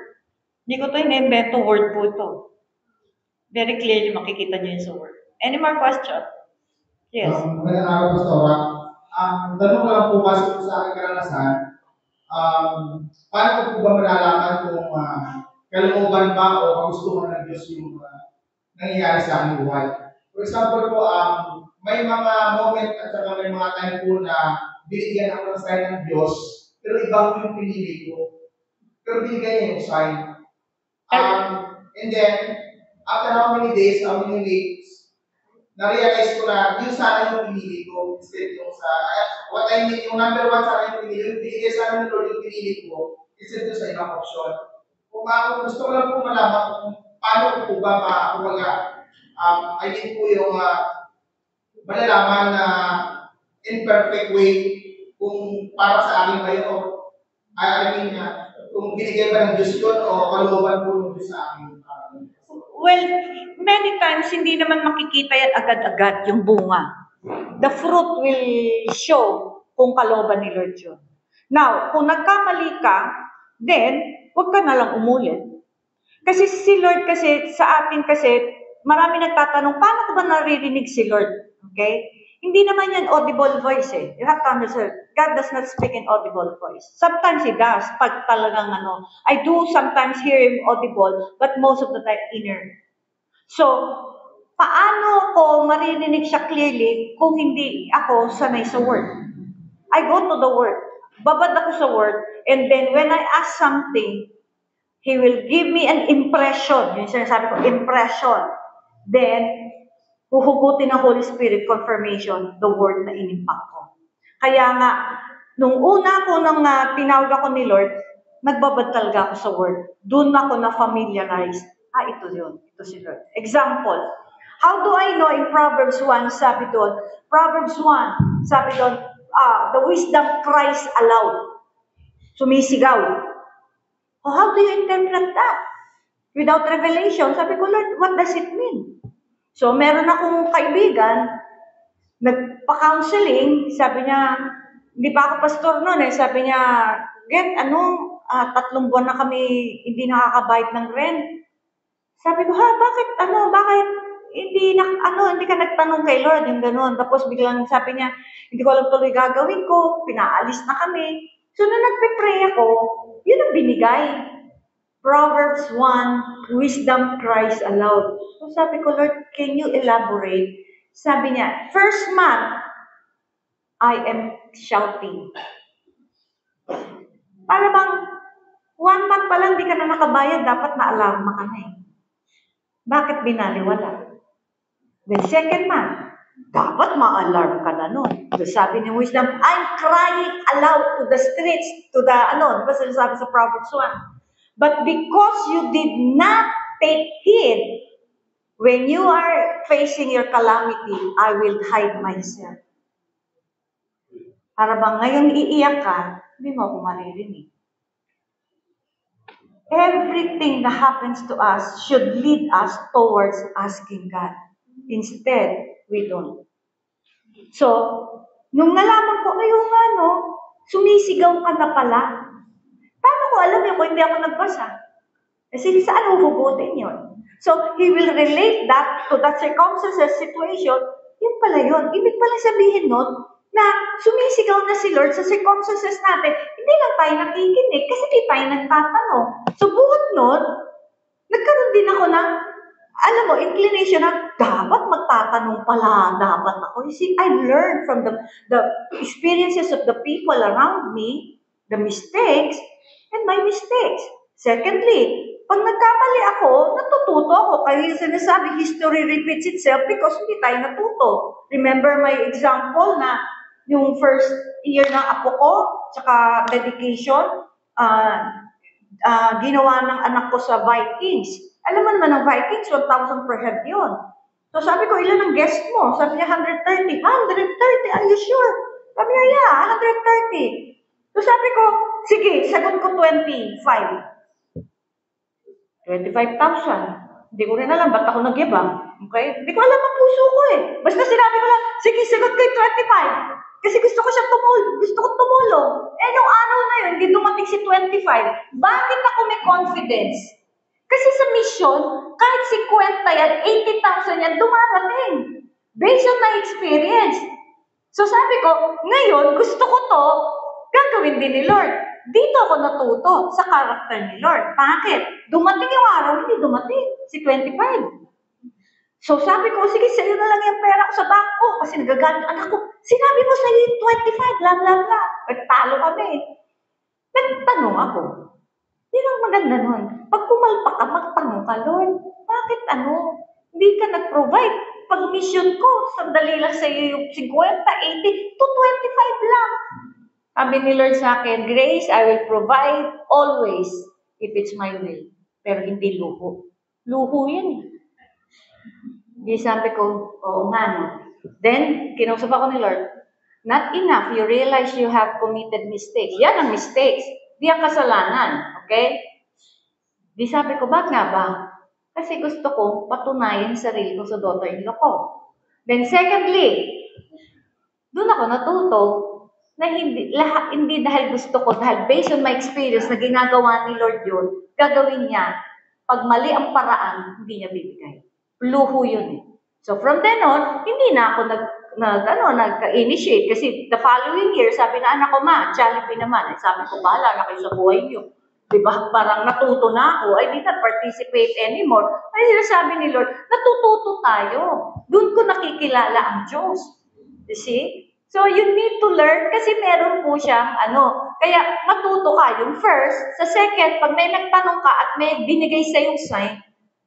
Hindi ko ito in-invento word po ito. Very clearly makikita niyo yun sa word. Any more question? Yes. Magandang araw, Pastora. Tanong ko lang po kasi sa aking karanasan, paano ko po ba malalaman kung kalooban ba o kagustuhan ng Diyos yung nangyayari sa aking buhay? For example po, may mga moment at saka may mga time po na binigyan ako ng sign ng Diyos, pero iba po yung pinili ko. Pero binigyan niya yung sign. And then, after how many days, how many weeks, na-realize ko na yung sana yung pinili ko instead yung sa, what I mean, yung number one sana yung pinili, yung binigay sana ng Lord yung pinili ko instead yung sa ibang option. Kung ako gusto ko lang po malaman kung paano ko po ba I mean po yung malalaman na imperfect way kung para sa akin ba yun o I mean kung binigay ba ng Diyos yun o kalooban po ng Diyos sa akin. Well, many times, hindi naman makikita yan agad-agad yung bunga. The fruit will show kung kalooban ni Lord yun. Now, kung nagkamali ka, then, huwag ka na lang umulit. Kasi si Lord kasi, sa atin kasi, marami nagtatanong, paano ko ba naririnig si Lord? Okay? Hindi naman yan audible voice eh. You have to understand, God does not speak in audible voice. Sometimes He does, pag talagang I do sometimes hear Him audible, but most of the time inner. So, paano ko maririnig siya clearly kung hindi ako sanay sa Word? I go to the Word. Babad ako sa Word, and then when I ask something, He will give me an impression. Yung sinasabi ko, impression. Then, huhugutin ng Holy Spirit confirmation, the word na inimpak ko. Kaya nga, nung una ko nang tinawag ako ni Lord, nagbabad talaga ako sa word. Doon ako na-familiarize. Ito yun. Ito si Lord. Example, how do I know in Proverbs 1, sabi doon, Proverbs 1, sabi doon, the wisdom cries aloud. Sumisigaw. How do you interpret that? Without revelation, sabi ko, Lord, what does it mean? So, meron akong kaibigan, nagpa-counseling, sabi niya, hindi pa ako pastor noon eh, sabi niya, Get, 3 buwan na kami hindi nakakabayad ng rent. Sabi ko, bakit hindi ka nagtanong kay Lord, yung gano'n. Tapos biglang sabi niya, hindi ko alam tuloy gagawin ko, pinaalis na kami. So, nung nagpe-pray ako, yun ang binigay. Proverbs 1, wisdom cries aloud. So sabi ko, Lord, can you elaborate? Sabi niya, first month, I am shouting. Para bang, 1 month pa lang di ka na nakabayad, dapat na-alarma ka na eh. Bakit binaliwala? Then second month, dapat ma-alarm ka na nun. So sabi ni wisdom, I'm crying aloud to the streets, to the, di ba sinasabi sa Proverbs 1? But because you did not take heed, when you are facing your calamity, I will hide myself. Para bang ngayon iiyak ka, hindi mo ako maririnig. Everything that happens to us should lead us towards asking God. Instead, we don't. So, nung nalaman ko, sumisigaw ka na pala. Paano ko alam yun kung hindi ako nagbasa? Kasi saan huhugutin yun? So, He will relate that to that circumstances, situation. Yun pala yun. Ibig pala sabihin nun, na sumisigaw na si Lord sa circumstances natin. Hindi lang tayo nakikinig kasi di tayo nagtatanong. So, buhat nun, nagkaroon din ako ng, inclination na dapat magtatanong pala, dapat ako. You see, I learned from the experiences of the people around me, the mistakes, and my mistakes. Secondly, pag nagkamali ako, natututo ako. Kaya sinasabi, history repeats itself because hindi tayo natuto. Remember my example na yung first year ng apo ko, tsaka dedication, ginawa ng anak ko sa Vikings. Alam mo naman ng Vikings, 1,000 per head yun. So sabi ko, ilan ang guest mo? Sabi niya, 130. 130, are you sure? Sabi niya, yeah, 130. So sabi ko, sige, sagot ko 25. 25,000. Hindi ko rin alam, ba't ako nagyabang? Okay? Hindi ko alam ang puso ko eh. Basta sinabi ko lang, sige, sagot ko yung 25. Kasi gusto ko tumulong. Eh, nung araw na yun, hindi dumating si 25. Bakit ako may confidence? Kasi sa mission, kahit 50 yan, 80,000 yan, dumarating. Based on my experience. So sabi ko, ngayon, gusto ko to, gagawin din ni Lord. Dito ako natuto sa karakter ni Lord. Bakit? Dumating yung araw, hindi dumating. Si 25. So sabi ko, sige, sa'yo na lang yung pera ko sa bangko. Kasi nagagalit yung anak ko. Sinabi mo sa'yo yung 25, bla bla bla. Nagtalo kami. Nagtanong ako. Yun ang maganda nun. Pag pumalpak ka, magtanong ka, Lord. Bakit hindi ka nag-provide? Pag mission ko, sandali lang sa'yo yung 50, 80, to 25 lang. Sabi ni Lord sa akin, Grace, I will provide always if it's my will. Pero hindi luho. Luho yan eh. Di sabi ko, oo nga no. Then, kinausap ako ni Lord, not enough, you realize you have committed mistakes. Yan ang mistakes. Di ang kasalanan. Okay? Di sabi ko, bakit nga ba? Kasi gusto ko patunayan sarili ko sa daughter-in-law ko. Then secondly, doon ako natuto na hindi dahil gusto ko, dahil based on my experience na ginagawa ni Lord yun, gagawin niya. Pag mali ang paraan, hindi niya bibigay. Luho yun eh. So from then on, hindi na ako nag-initiate. Kasi the following year, sabi na anak ko, ma, Jollibee naman. Sabi ko, bahala na kayo sa buhay niyo. Diba? Parang natuto na ako. I did not participate anymore. Ay sinasabi ni Lord, natututo tayo. Doon ko nakikilala ang Diyos. You see? So, you need to learn kasi meron po siyang kaya matuto ka yung first. Sa second, pag may nagtanong ka at may binigay sa yung sign,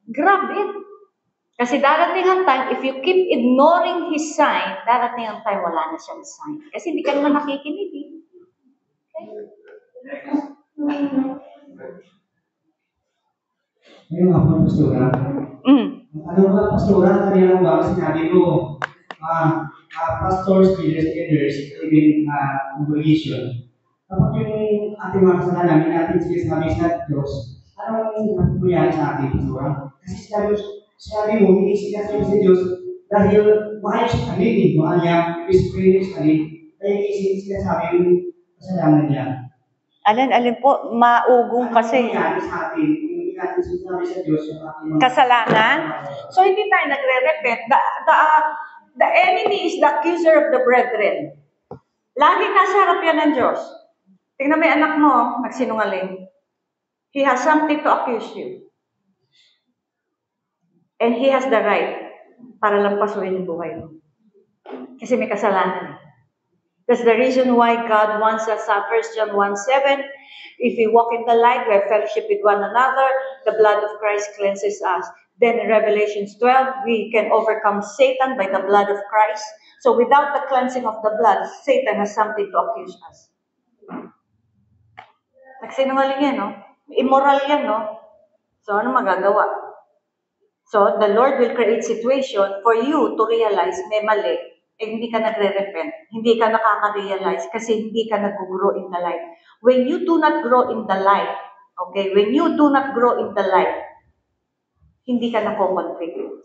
grab it. Kasi darating ang time, if you keep ignoring His sign, darating ang time, wala na siyang sign. Kasi hindi ka naman nakikinig eh. Ngayon nga po, Pastora. Ano nga, Pastora, kanina ba sinabi ko, pastors, leaders, even congregation. Kapag yung ating mga kasalanan, hindi natin sinasabi sa Diyos, anong nangyayari sa ating Pastora? Kasi sinabi mo, hindi sinasabi sa Diyos dahil mahal siya kami, mahal niya, experience kami, kaya hindi sinasabi yung kasalanan niya. Alin po, maugong kasi. Sa atin, hindi natin sinasabi sa Diyos yung ating mga kasalanan. So, hindi tayo nagre-repent. The enemy is the accuser of the brethren. Laging nasa harap yan ng Diyos. Tingnan mo yung anak mo, nagsinungaling. He has something to accuse you. And he has the right para lampasuhin yung buhay mo. Kasi may kasalanan. That's the reason why God wants us, 1 John 1:7, if we walk in the light, we have fellowship with one another, the blood of Christ cleanses us. Then in Revelation 12, we can overcome Satan by the blood of Christ. So without the cleansing of the blood, Satan has something to accuse us. Nagsinungaling yan, no? Immoral yan, no? So ano magagawa? So the Lord will create situation for you to realize may mali. Hindi ka nagre-repent, hindi ka nakaka-realize kasi hindi ka nag-grow in the light. When you do not grow in the light, okay, when you do not grow in the light, hindi ka na-contribute.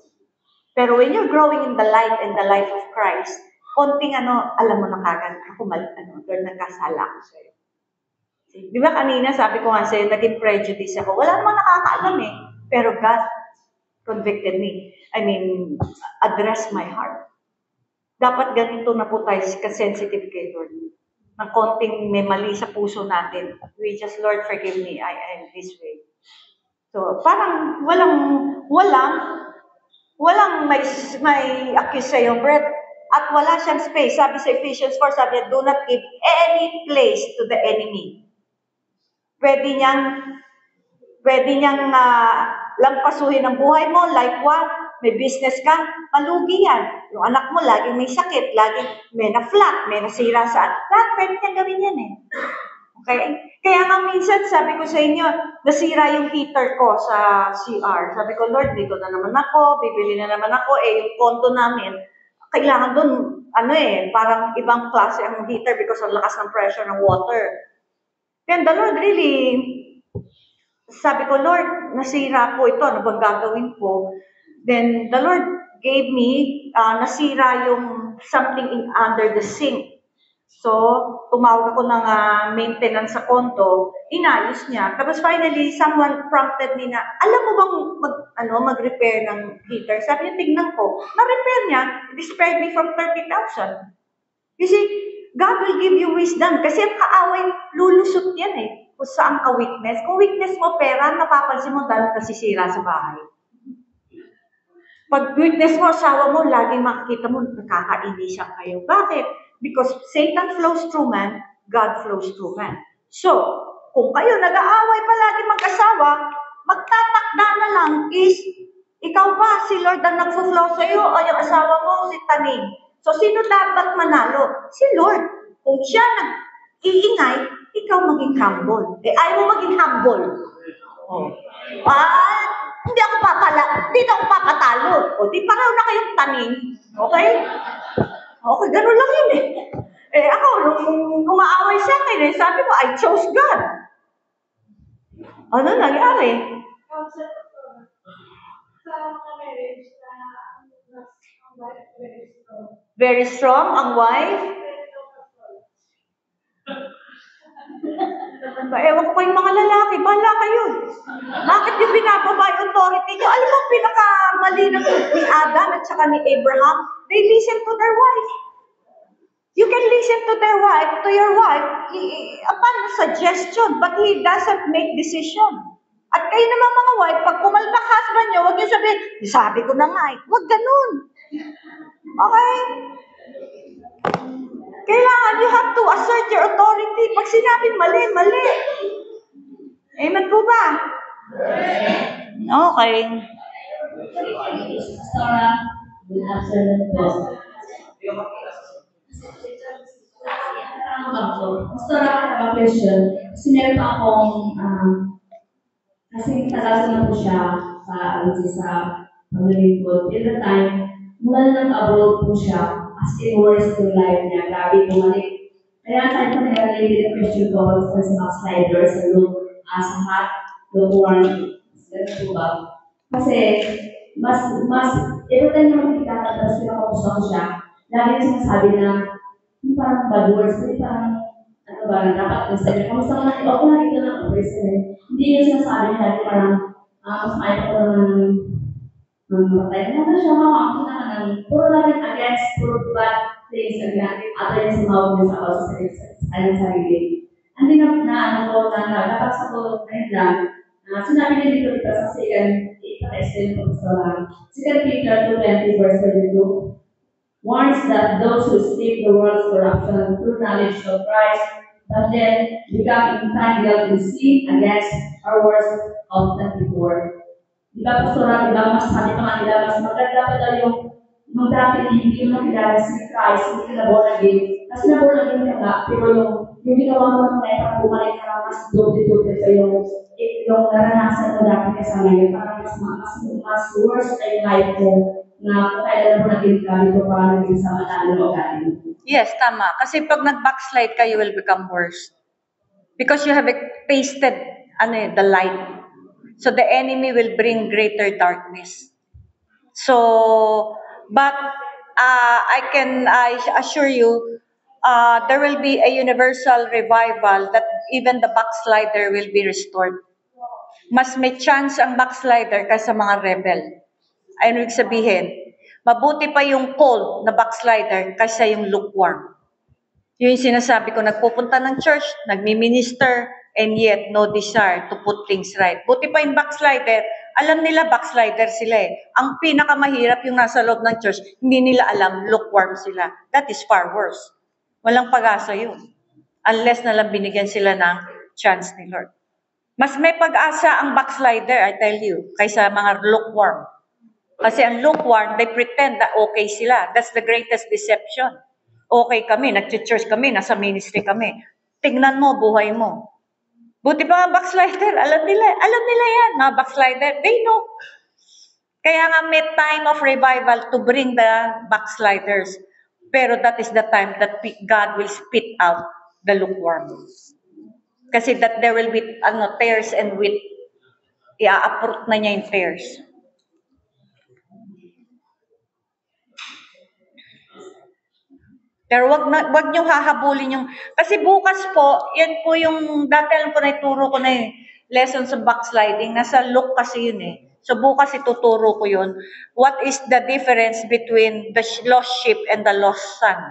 Pero when you're growing in the light and the life of Christ, konting alam mo na kagad, ako Lord, nagkasala ako sa'yo. Di ba kanina sabi ko nga sa'yo, naging prejudice ako. Wala namang nakakaalam eh. Pero God convicted me. Address my heart. Dapat ganito na po tayo ka-sensitive kay Lord. Ng konting may mali sa puso natin. We just, Lord, forgive me, I am this way. So, parang walang may accuse sa'yo, Brett. At wala siyang space. Sabi sa Ephesians 4, sabi niya, do not give any place to the enemy. Pwede niyang lampasuhin ang buhay mo, like what? may business ka, malugi yan. Yung anak mo, laging may sakit, laging may na-flat, may nasira sa... Lahat, pwede niyang gawin yan eh. Okay? Kaya nga minsan, sabi ko sa inyo, nasira yung heater ko sa CR. Sabi ko, Lord, dito na naman ako, bibili na naman ako, yung condo namin, kailangan dun, parang ibang klase ang heater because ang lakas ng pressure ng water. Then the Lord really, sabi ko, Lord, nasira po ito, ano bang gagawin po? Then the Lord gave me, nasira yung something under the sink. So, tumawag ako ng maintenance sa condo, inayos niya. Tapos finally, someone prompted me na, alam mo bang mag-repair ng heater? Sabi niya, tignan ko. Na-repair niya, it spared me from 30,000. You see, God will give you wisdom. Kasi ang kaaway, lulusot yan eh. Kung saan ka weakness. Kung weakness mo pera, napapansin mo dahil nasisira sa bahay. Pag weakness mo, asawa mo, laging makikita mo, nakakainisan kayo. Bakit? Because Satan flows through man, God flows through man. So, kung kayo nag-aaway palagi mag-asawa, magtatakda na lang is, ikaw ba si Lord ang nagfo-flow sa iyo o yung asawa mo si Taning? So, sino dapat manalo? Si Lord. Kung siya nag-iingay, ikaw maging humble. Ayaw mo maging humble. Oh. Hindi ako papatalo. O, di pareho na kayong Taning. Okay? Okay, gano'n lang yun eh. Ako, nung umaaway sa akin, sabi ko, I chose God. Ano nangyari? Very strong ang wife. Ewan ko kayong mga lalaki, bahala kayo. Bakit yung binababa yung authority nyo? Alam mo, pinakamali ni Adam at saka ni Abraham, they listen to their wife. You can listen to your wife, upon suggestion, but he doesn't make decision. At kayo naman mga wife, pag pumalpak husband nyo, huwag nyo sabihin, sabi ko na nga eh. Huwag ganun. Okay? Kailangan, you have to assert your authority. Pag sinabing mali, mali. Amen po ba? Okay. Good afternoon po. Pastora, I have a question. Kasi meron pa akong, kasi tagal na po siya sa paglilingkod. At the time, mula na nag-abroad po siya, as in worst to life niya, grabe bumalik. Kaya sa ito na related question ko sa mga sliders, sa hot, lukewarm, gano'n po ba? Kasi, every time naman tapos pinakapusa ko siya, lagi sinasabi na, parang bad words, parang, dapat sabi, kamusta ka natin, okay lang ito lang, president. Hindi yung sinasabi niya, parang, mas maayon ko ng matay. Ano siya, mama, puro namin against, puro bad things, against sa mawag niya sa sarili. Hindi na napaksa ko ngayon lang, sinabi niya dito sa second, ipaka-explain ko sa 2 Peter 2:20 verse 32, warns that those who escape the world's corruption through knowledge of Christ, but then become entangled in sin against our words of the before. Di ba, Pastora, mas sabi pa nga nila, mas maganda pa daw yung dati hindi mo nakilala si Christ, hindi ka na-born again. Kasi na-born again ka nga, pero yung ginawa mo ng mga ipang bumalik ka, mas doble-doble pa yung naranasan mo dati ka sa ngayon, parang mas worse na yung life mo na kung kailan mo naging gamit ko para naging sa matalo o galing. Yes, tama. Kasi pag nag-backslide ka, you will become worse. Because you have tasted the light. So the enemy will bring greater darkness. So, but I assure you, there will be a universal revival that even the backslider will be restored. Mas may chance ang backslider kaysa mga rebel. Ayun ibig sabihin, mabuti pa yung cold na backslider kaysa yung lukewarm. Yun yung sinasabi ko, nagpupunta ng church, nagmi-minister, and yet no desire to put things right. Buti pa yung backslider, alam nila backslider sila eh. Ang pinakamahirap yung nasa loob ng church, hindi nila alam, lukewarm sila. That is far worse. Walang pag-asa yun. Unless nalang binigyan sila ng chance ni Lord. Mas may pag-asa ang backslider, I tell you, kaysa mga lukewarm. Kasi ang lukewarm, they pretend na okay sila. That's the greatest deception. Okay kami, nag-church kami, nasa ministry kami. Tingnan mo, buhay mo. Buti pa mga backslider, alam nila yan, mga backslider, they know. Kaya nga may time of revival to bring the backsliders. Pero that is the time that God will spit out the lukewarm. Kasi that there will be tares and wheat. Ia-uproot na niya yung tares. Pero wag niyong hahabulin yung, kasi bukas po, yan po yung, dati alam ko na ituro ko na yung lesson sa backsliding, nasa Luke kasi yun eh. So bukas ituturo ko yun. What is the difference between the lost sheep and the lost son?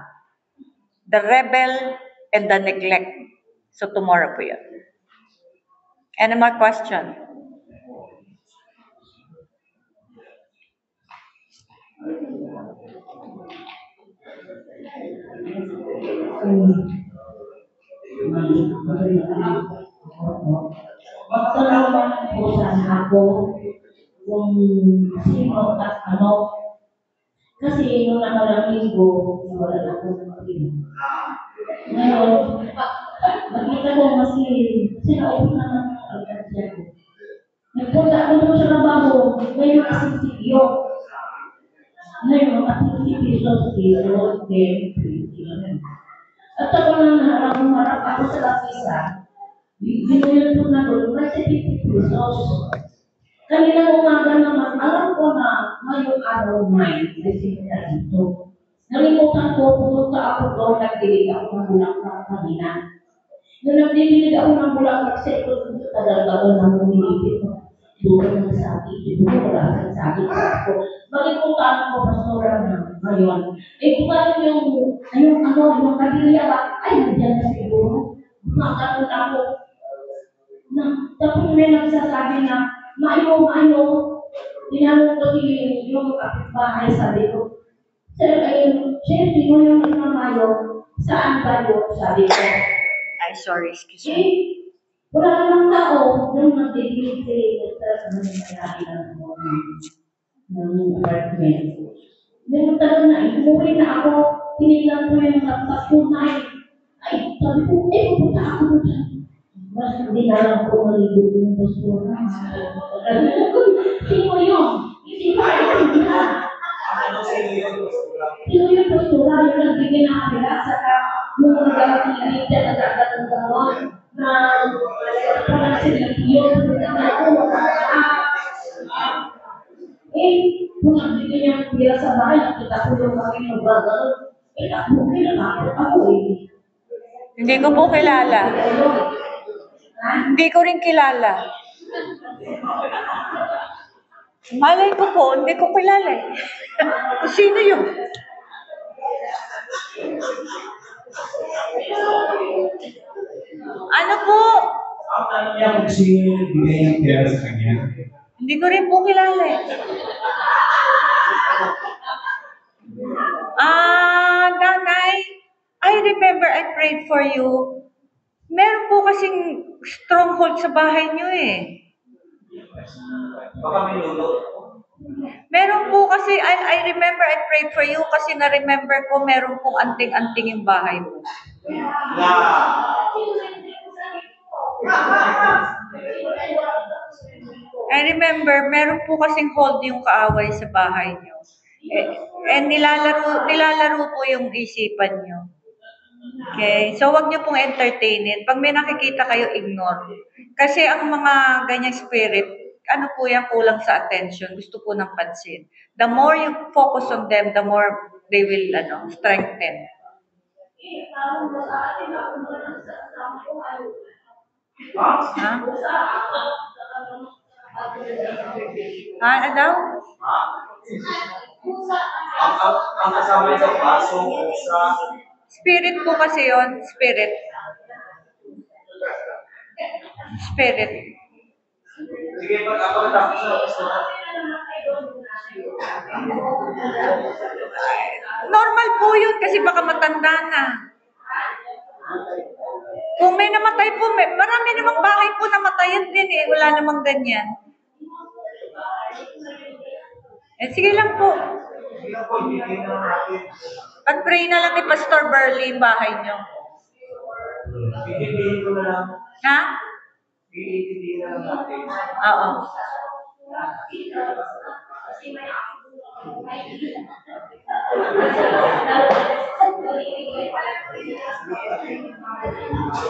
The rebel and the neglect. So tomorrow po yun. Any more question? Magtanong po sana ako kung sino at ano. Kasi nung nakarang linggo, wala na akong pamilya. Ngayon, nakita ko kasi sinaupo na ng alkansya ko. Nagpunta ako doon sa trabaho, ngayon kasing sityo. Ngayon, kasing sityo sa sityo, at ako nang harap ako sa lapisa, binuyod ko na doon, kasi 50 pesos. Kanina umaga naman, alam ko na ngayong araw may resita dito. Nalimutan ko, pumunta ako doon, nagdilig ako ng bulaklak kanina. Nung nagdilig ako ng bulaklak, sekot ko talaga doon ang lumilipit ko. Doon ng sakit, doon wala sa sakit ko. Malimutan ko, pastora na ngayon. Bukas yung kabilya ba? Ay, nandiyan na siguro. Nakakot ako. Tapos may nagsasabi na, Mayo. Tinanong ko yung kapitbahay, sabi ko, Sir, sino yung nagmamayo? Saan ba yun? Sabi ko. Ay, sorry, excuse me. Wala namang tao. Yung nagdidili, ng apartment. Yung talaga na, umuwi na ako, tinignan ko yung nagtapunay. Ay, sabi ko, pupunta ako doon. Mas hindi na lang ko maligo yung basura. Sino yun? Hindi ko alam. Sino yung basura? Yung nagbigay na kabila, saka yung nag-aagilid na nag-aagad ng gawin na parang sinilyo. Kung nagbigay niya ang pila sa bahay, nakita ko yung kami ng bagal. Nakapit ako eh. Hindi ko po kilala. Hindi ko rin kilala. Malay ko po, hindi ko kilala eh. Sino yun? Ano po? Ang tanong niya kung sino yung nagbigay ng pera sa kanya. Hindi ko rin po kilala eh. Nanay, I remember I prayed for you. Meron po kasing stronghold sa bahay niyo eh. Baka may luto. Meron po kasi, I remember I prayed for you kasi na-remember ko meron pong anting-anting yung bahay mo. I remember, meron po kasing hold yung kaaway sa bahay niyo. Nilalaro po yung isipan niyo. Okay? So, wag niyo pong entertainin. Pag may nakikita kayo, ignore. Kasi ang mga ganyang spirit, ano po yan, kulang sa attention. Gusto po ng pansin. The more you focus on them, the more they will strengthen. Ha? Ano daw? Ang kasama sa paso, sa Spirit po kasi yon, spirit. Spirit. sige, pag ako natapos na pastora. Normal po yun kasi baka matanda na. Kung may namatay po, marami namang bahay po namatayan din eh. Wala namang ganyan. Sige lang po. Pag-pray na lang ni Pastor Burley yung bahay niyo. Ha? Oo.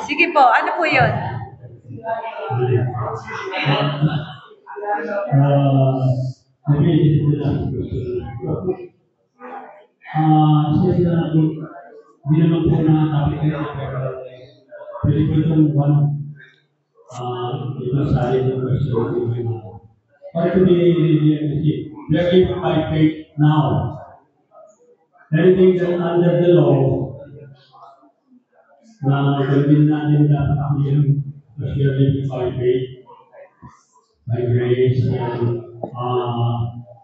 Sige po, ano po yun? Since hindi naman po nakakapit kayo, pero pwede po itong ito sa akin ng question. Or to be we are given by faith now. Anything that's under the law, na gawin natin dapat ang yun, because we are living by faith, by grace, and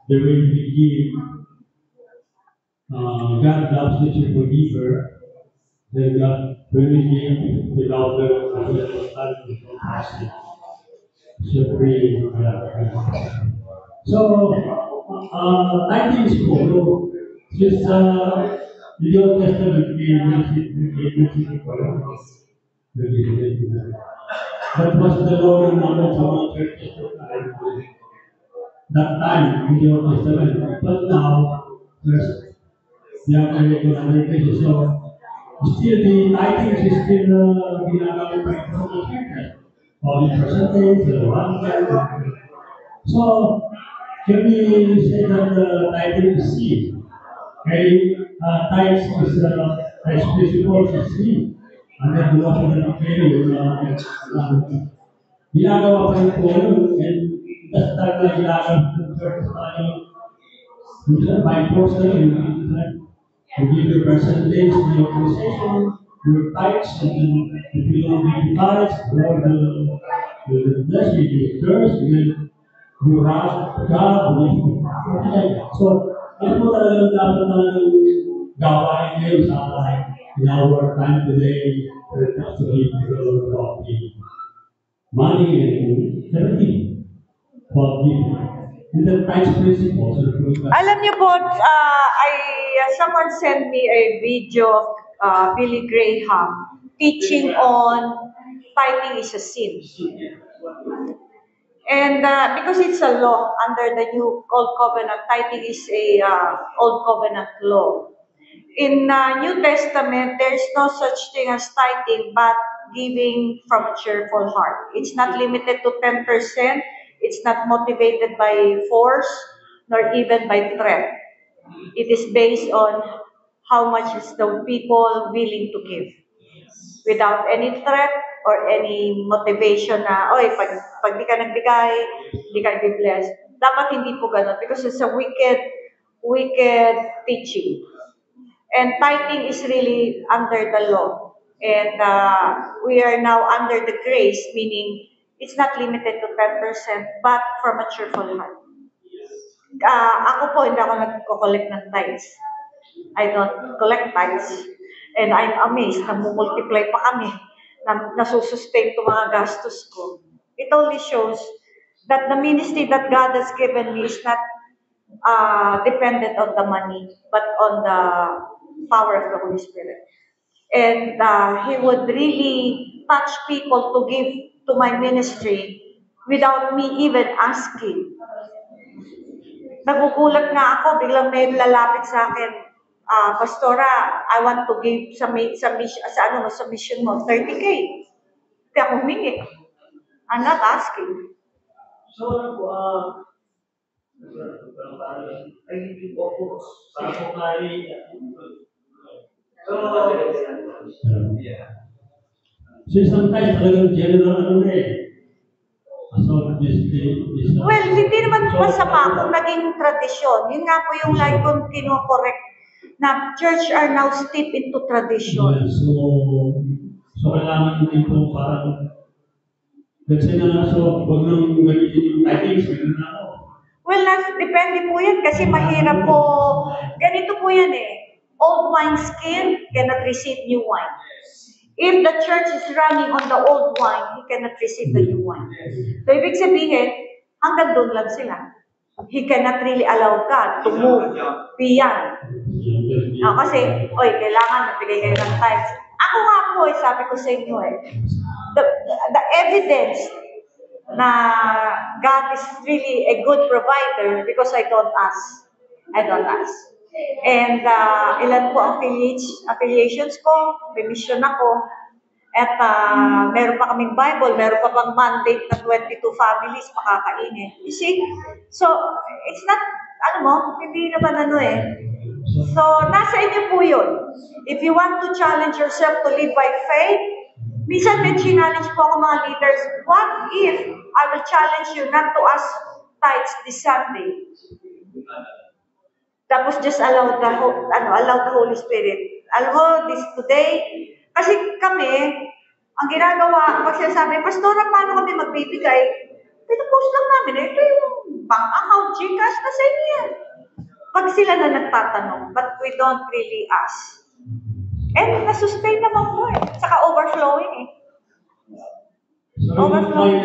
the way we give, God loves the cheerful giver, then God will give without the understanding. So pray. So, I think it's cool. Since the Old Testament that was the law and knowledge of our churches that time in the Old Testament. But now, there's the other cases. So, still the tithing is still ginagawa pa rin sa churches. All the percentage, the one So, can we say that the tithing is seed? Okay, tithes is principle is seed. And then the law of the failure, ginagawa pa rin po yun, and that's talaga ginagawa ng church tayo. Minsan, by force na yun, you give your percentage to your organization, your tithes, and then if you don't give tithes, Lord will bless you, you curse, and then you wrath God, so, ano po talagang dapat talagang gawain ngayon sa in our time today, to give the money and everything for giving. And the tithes principles. Alam niyo po, someone sent me a video of Billy Graham teaching on tithing is a sin. And because it's a law under the new Old Covenant, tithing is a Old Covenant law. In New Testament, there's no such thing as tithing, but giving from a cheerful heart. It's not limited to 10%. It's not motivated by force, nor even by threat. It is based on how much is the people willing to give. Without any threat or any motivation na, oy, pag di ka nagbigay, di ka nag-bless. Dapat hindi po ganun because it's a wicked teaching. And tithing is really under the law. And we are now under the grace, meaning it's not limited to 10%, but from a cheerful heart. Ako po, hindi ako nagko-collect ng tithes. I don't collect tithes. And I'm amazed, nag-multiply pa kami, nasusustain itong mga gastos ko. It only shows that the ministry that God has given me is not dependent on the money, but on the power of the Holy Spirit. And He would really touch people to give to my ministry without me even asking. Nagugulat nga ako, biglang may lalapit sa akin, Pastora, I want to give sa mission mo, 30K. Hindi ako humingi. I'm not asking. So, ay hindi po po. Para po kay... So, sometimes talagang general Well, hindi naman masama kung naging tradisyon. Yun nga po yung like kung kino-correct na church are now steeped into tradition. Yeah, so kailangan din po parang kasi na wag nang gamitin yung tithes, na ako. Well, depende po yan kasi mahirap po. Ganito po yan eh. Old wine skin cannot receive new wine. If the church is running on the old wine, he cannot receive the new wine. So, ibig sabihin, hanggang doon lang sila. he cannot really allow God to move beyond. Kasi, kailangan magbigay kayo ng tithes. Ako nga po, sabi ko sa inyo the evidence na God is really a good provider because I don't ask. And ilan po ang affiliations ko, may mission ako, at meron pa kaming Bible, meron pa pang mandate na 22 families makakainin. You see? So, it's not, hindi naman So, nasa inyo po yun. If you want to challenge yourself to live by faith, minsan may challenge po ako mga leaders, what if I will challenge you not to ask tithes this Sunday? Tapos just allow the Holy Spirit. Alam mo, today, kasi kami, ang ginagawa, pag sinasabi, Pastora, paano kami magbibigay? Pinupost lang namin, ito yung bank account, Gcash na sa inyo yan. Pag sila na nagtatanong, but we don't really ask. And na-sustain naman po Saka overflowing Overflowing.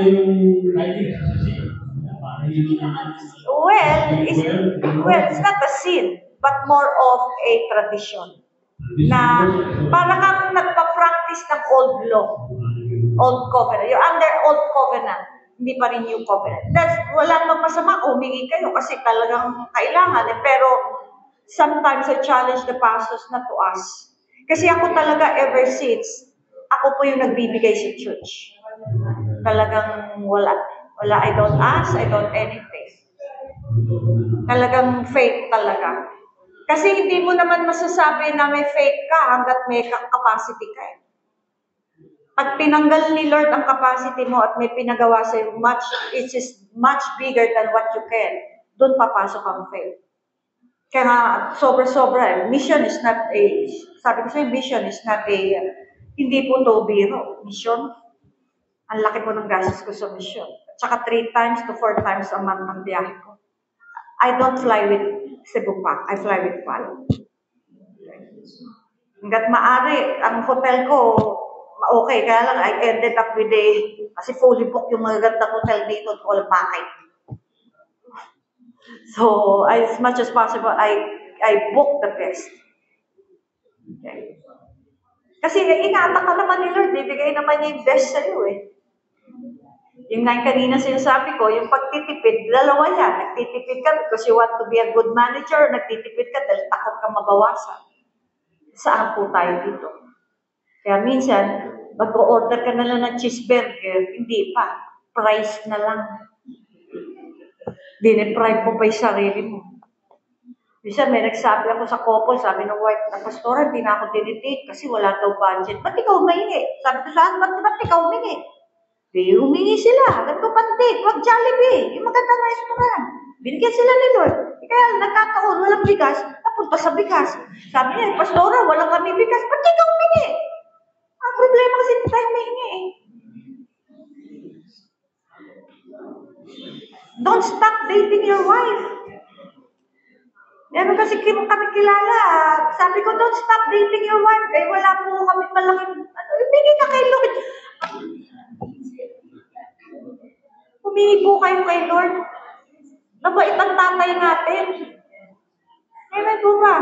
Well, it's not a sin, but more of a tradition. Na para kang nagpa-practice ng old law, old covenant. You're under old covenant, hindi pa rin new covenant. Walang magmasama, humingi kayo kasi talagang kailangan. Pero sometimes I challenge the pastors not to ask. Kasi ako talaga ever since, ako po yung nagbibigay sa church. Talagang wala. I don't ask, I don't anything. Talagang faith talaga. Kasi hindi mo naman masasabi na may faith ka hanggat may capacity ka Pag tinanggal ni Lord ang capacity mo at may pinagawa sa'yo, it is much bigger than what you can, doon papasok ang faith. Kaya nga, sobra-sobra. Mission is not sabi ko sa'yo, mission is not hindi po to biro. Mission, ang laki po ng gastos ko sa mission. Tsaka 3 times to 4 times a month ang biyahe ko. I don't fly with Cebu Pac. I fly with PAL. Hanggat maaari, ang hotel ko, okay. Kaya lang, I ended up with kasi fully booked yung mga gandang hotel dito at all packet. So, as much as possible, I book the best. Okay. Kasi ingatan ka naman ni Lord, bibigay naman niya yung best sa'yo Yung nga kanina sinasabi ko, yung pagtitipid, dalawa yan. Nagtitipid ka because you want to be a good manager, nagtitipid ka dahil takot ka mabawasan. Saan po tayo dito? Kaya minsan, mag-order ka na lang ng cheeseburger, hindi pa. Price na lang. Diniprive mo pa yung sarili mo. Minsan may nagsabi ako sa couple, sabi ng wife, na Pastora, hindi na ako dinitake kasi wala daw budget. Ba't ikaw humingi? Sabi ko saan, ba't ikaw humingi? Humingi sila, nagpapantik, wag Jollibee, yung magandang restaurant. Binigyan sila ni Lord. Kaya nagkataon, walang bigas, napunta sa bigas. Sabi niya, Pastora, walang kami bigas, ba't ikaw humingi? Ang problema kasi hindi tayo humingi Don't stop dating your wife. Meron kasi kami kilala. Sabi ko, don't stop dating your wife. Wala po kami malaking, humingi ka kay Lord. Humingi po kayo kay Lord. Mabait ang tatay natin. Amen po ba?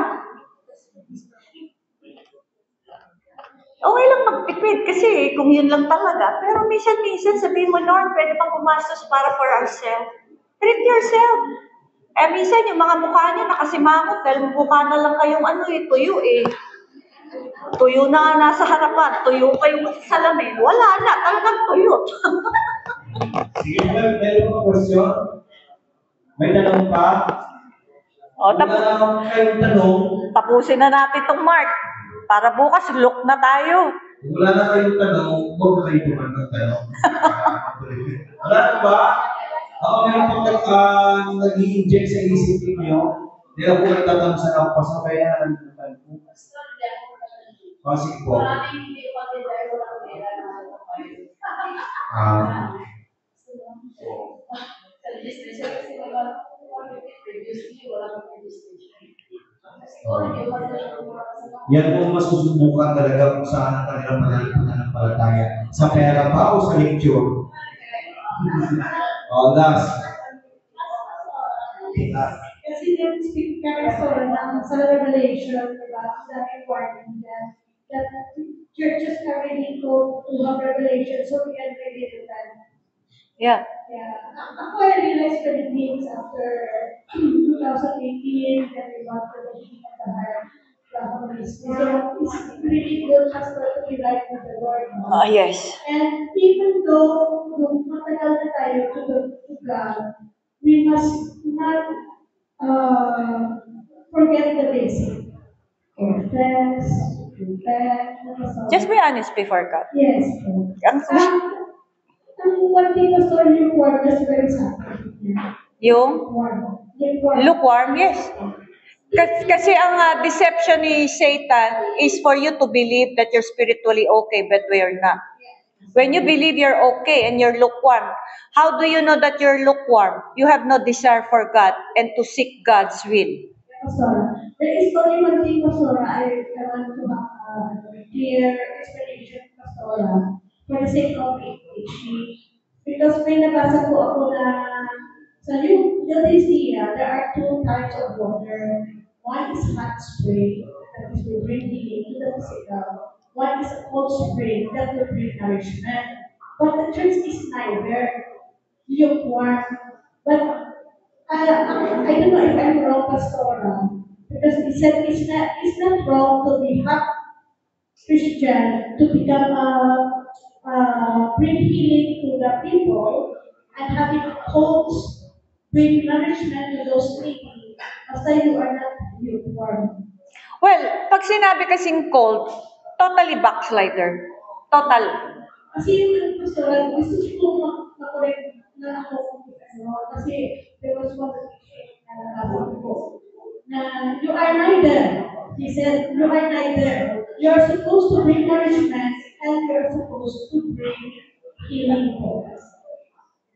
Okay lang magtipid kasi kung yun lang talaga. Pero minsan sabihin mo, Lord, pwede pang gumastos para for ourselves. Treat yourself. Minsan yung mga mukha niyo nakasimangot dahil mukha na lang kayong tuyo Tuyo na nasa harapan, tuyo kayong salamin. Wala na, talagang tuyo. Sige, meron pa question? May tanong pa? Kayong tanong. Tapusin na natin itong Mark. Para bukas, look na tayo. Kung wala na kayong tanong, huwag na kayo naman ng tanong. Wala na ba? Ako meron pang nag-i-inject sa isip niyo. Hindi ako nagtatanong sa ako pasabayan ng tanong po. Sige po. Yan po mas susubukan talaga kung saan ang kanilang pananampalataya. Sa pera ba o sa lecture? Last. Kasi yung speak kami sa Revelation, diba? Ang daming warning that churches are really to have revelation so we can really do that. Yeah. Yeah. Ako, I realized many things after 2018 that we got the beginning of the heart. So it's really good just to be right with the Lord. Yes. And even though matagal na tayo to God, we must not forget the basic. Confess, repent, Just be honest before God. yes. Ang one thing was all lukewarm, that's very sad. Yung Lukewarm. lukewarm, yes. Kasi ang deception ni Satan is for you to believe that you're spiritually okay, but we're not. When you believe you're okay and you're lukewarm, how do you know that you're lukewarm? You have no desire for God and to seek God's will. Pastor, there is only one thing, Pastor, I want to have a clear explanation, Pastor, for the sake of PhD. Because may nabasa po ako na sa Laodicea, there are two types of water. One is hot spring, that is will bring healing to the physical. One is a cold spring, that will bring nourishment. But the church is neither lukewarm. But I don't know if I'm wrong, Pastor, because he said it's not wrong to be half Christian, to become bring healing to the people, and having hopes, bring nourishment to those needy, basta you are not lukewarm. Well, pag sinabi kasing cold, totally backslider. Total. Kasi yung Pastor, gusto ko makorek na ako, kasi there was one na ko, na you are neither. He said, you are neither. You are supposed to bring nourishment and you are supposed to bring healing for us.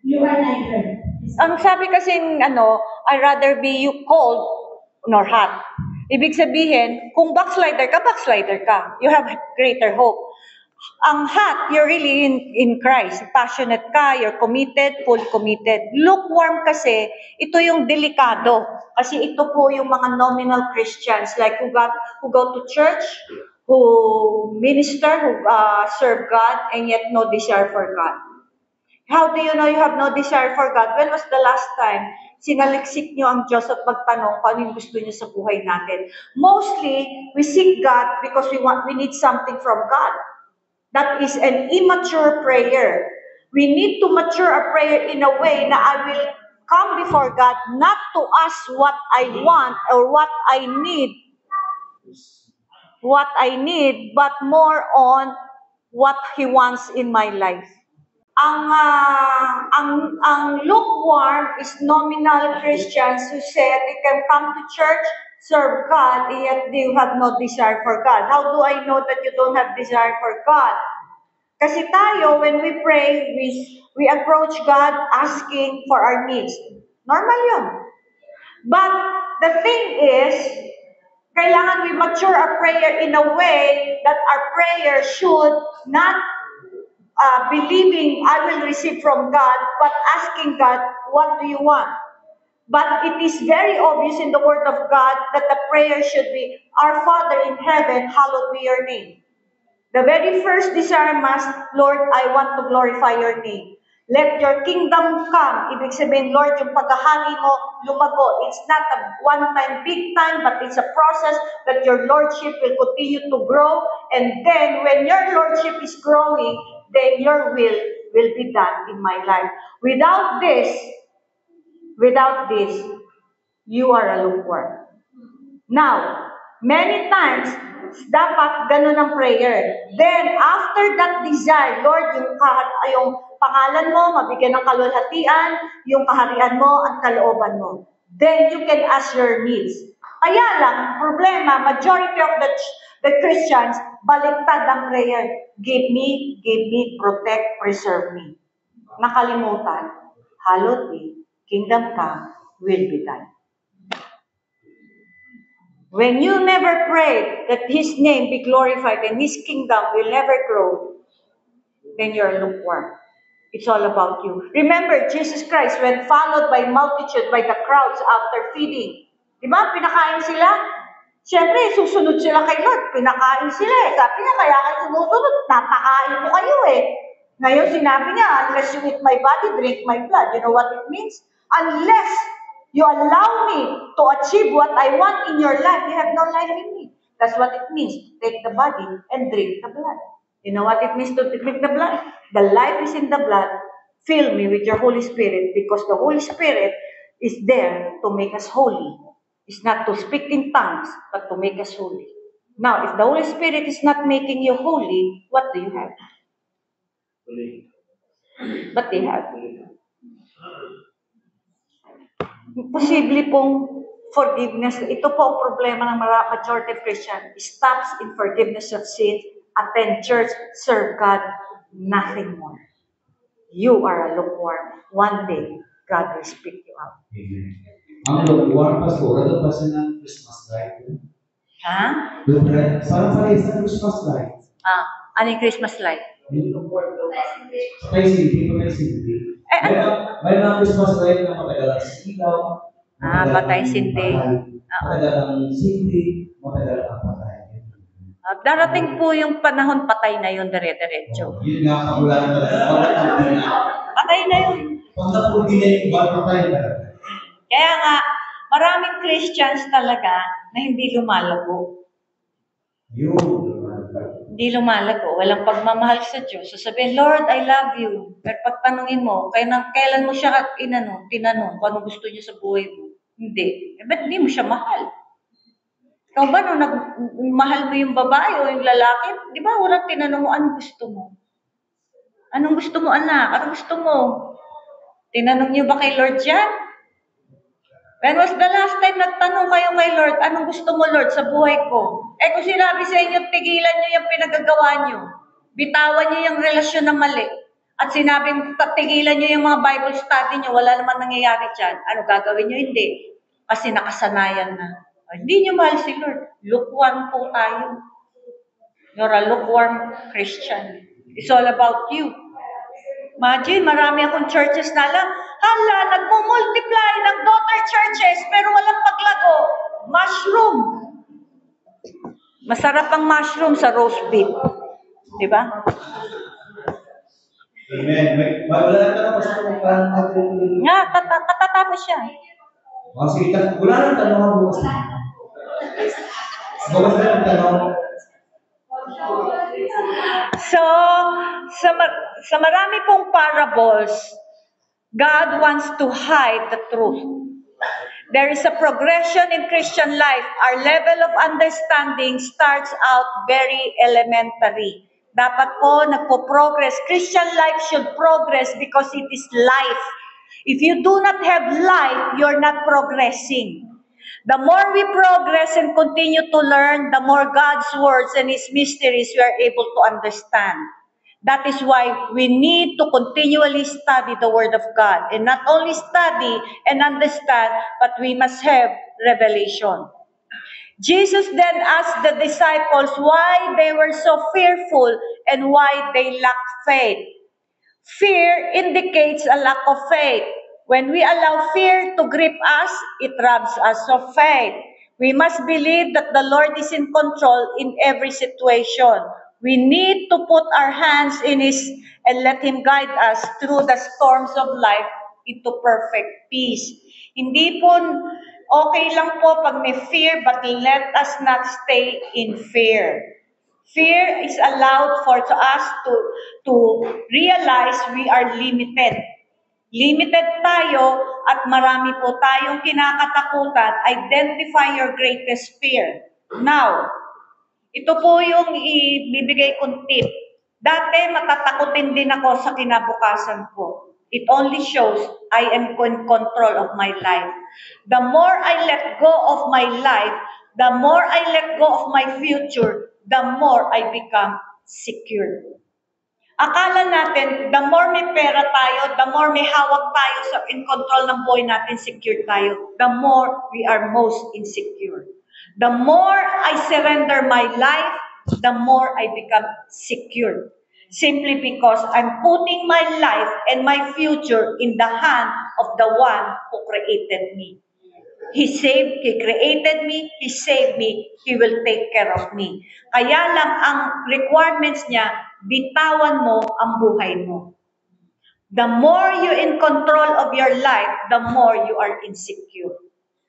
You are neither. Ang sabi kasing I'd rather be you cold nor hot. Ibig sabihin, kung backslider ka. You have greater hope. Ang hot, you're really in Christ. Passionate ka, you're committed, fully committed. Lukewarm kasi, ito yung delikado. Kasi ito po yung mga nominal Christians, like who go to church, who minister, who serve God, and yet no desire for God. How do you know you have no desire for God? When was the last time sinaliksik nyo ang Diyos at magtanong kung ano yung gusto nyo sa buhay natin? Mostly, we seek God because we need something from God. That is an immature prayer. We need to mature a prayer in a way na I will come before God not to ask what I want or what I need, but more on what He wants in my life. Ang lukewarm is nominal Christians who said they can come to church, serve God, yet they have no desire for God. How do I know that you don't have desire for God? Kasi tayo, when we pray, we approach God asking for our needs. Normal yun. But the thing is, kailangan we mature our prayer in a way that our prayer should not believing I will receive from God, but asking God, what do you want? But it is very obvious in the Word of God that the prayer should be, Our Father in heaven, hallowed be your name. The very first desire must, Lord, I want to glorify your name. Let your kingdom come. Ibig sabihin, Lord, yung paghahari mo, lumago. It's not a one-time, big time, but it's a process that your Lordship will continue to grow. And then, when your Lordship is growing, then your will be done in my life. Without this, you are a lukewarm. Now, many times, dapat ganun ang prayer. Then, after that desire, Lord, yung pangalan mo, mabigyan ng kalwalhatian, yung kaharian mo, at kalooban mo. Then, you can ask your needs. Kaya lang, problema, majority of the Christians, baliktad ang prayer. Give me, protect, preserve me. Nakalimutan, hallowed be, kingdom come, will be done. When you never pray that His name be glorified and His kingdom will never grow, then you're lukewarm. It's all about you. Remember, Jesus Christ, when followed by multitude, by the crowds after feeding, di ba, pinakain sila? Siyempre, susunod sila kay Lord. Pinakain sila eh. Sabi niya, kaya kayo sumusunod, napakain ko kayo eh. Ngayon, sinabi niya, unless you eat my body, drink my blood. You know what it means? Unless you allow me to achieve what I want in your life, you have no life in me. That's what it means. Take the body and drink the blood. You know what it means to drink the blood? The life is in the blood. Fill me with your Holy Spirit, because the Holy Spirit is there to make us holy. It's not to speak in tongues, but to make us holy. Now, if the Holy Spirit is not making you holy, what do you have? What do you have? Posible pong forgiveness. Ito po ang problema ng majority of Christian. Stops in forgiveness of sin, attend church, serve God, nothing more. You are a lukewarm. One day, God will speak you out. Ang lukewarm, Pastor, ano pa siya ng Christmas light? Ha? Parang pala sa Christmas light. Ano yung Christmas light? Patay sindi, patay sindi. May mga Christmas light na matagalang silaw. Patay sindi. Matagalang sindi, matagalang patay. Darating po yung panahon, patay na yun, dire-diretso. Yun nga, kagulan talaga. Patay na yun. Pag napuli na yung iba, patay na. Kaya nga, maraming Christians talaga na hindi lumalago. Hindi lumalago. Walang pagmamahal sa Diyos. Sasabihin, Lord, I love you. Pero pagtanungin mo, kailan mo siya tinanong kung ano gusto niya sa buhay mo? Hindi. Ba't hindi mo siya mahal? Ikaw ba, nung mahal mo yung babae o yung lalaki, di ba, walang tinanong mo, anong gusto mo? Anong gusto mo, anak? Anong gusto mo? Tinanong niyo ba kay Lord yan? When was the last time nagtanong kayo kay Lord, anong gusto mo, Lord, sa buhay ko? Kung sinabi sa inyo, tigilan niyo yung pinagagawa niyo. Bitawan niyo yung relasyon na mali. At sinabing, tigilan niyo yung mga Bible study niyo, wala naman nangyayari dyan. Ano gagawin niyo? Hindi. Kasi nakasanayan na. Hindi niyo mahal si Lord. Lukewarm po tayo. You're a lukewarm Christian. It's all about you. Imagine, marami akong churches na lang. Hala, nagmumultiply ng daughter churches, pero walang paglago. Mushroom. Masarap ang mushroom sa roast beef. Di ba? Amen. Wala ka na basta kung parang Nga, katatapos siya. Sige, wala nang tanong ang bukas. Bukas na ang tanong. So, sa marami pong parables, God wants to hide the truth. There is a progression in Christian life. Our level of understanding starts out very elementary. Dapat po nagpo-progress. Christian life should progress because it is life. If you do not have life, you're not progressing. The more we progress and continue to learn, the more God's words and His mysteries we are able to understand. That is why we need to continually study the Word of God. And not only study and understand, but we must have revelation. Jesus then asked the disciples why they were so fearful and why they lacked faith. Fear indicates a lack of faith. When we allow fear to grip us, it robs us of faith. We must believe that the Lord is in control in every situation. We need to put our hands in His and let Him guide us through the storms of life into perfect peace. Hindi po okay lang po pag may fear, but let us not stay in fear. Fear is allowed for us to realize we are limited. Limited tayo at marami po tayong kinakatakutan. Identify your greatest fear. Now, ito po yung ibibigay kong tip. Dati matatakutin din ako sa kinabukasan ko. It only shows I am in control of my life. The more I let go of my life, the more I let go of my future, the more I become secure. Akala natin, the more may pera tayo, the more may hawak tayo in control ng buhay natin, secure tayo, the more we are most insecure. The more I surrender my life, the more I become secure. Simply because I'm putting my life and my future in the hand of the one who created me. He created me, He saved me, He will take care of me. Kaya lang ang requirements niya, bitawan mo ang buhay mo. The more you in control of your life, the more you are insecure.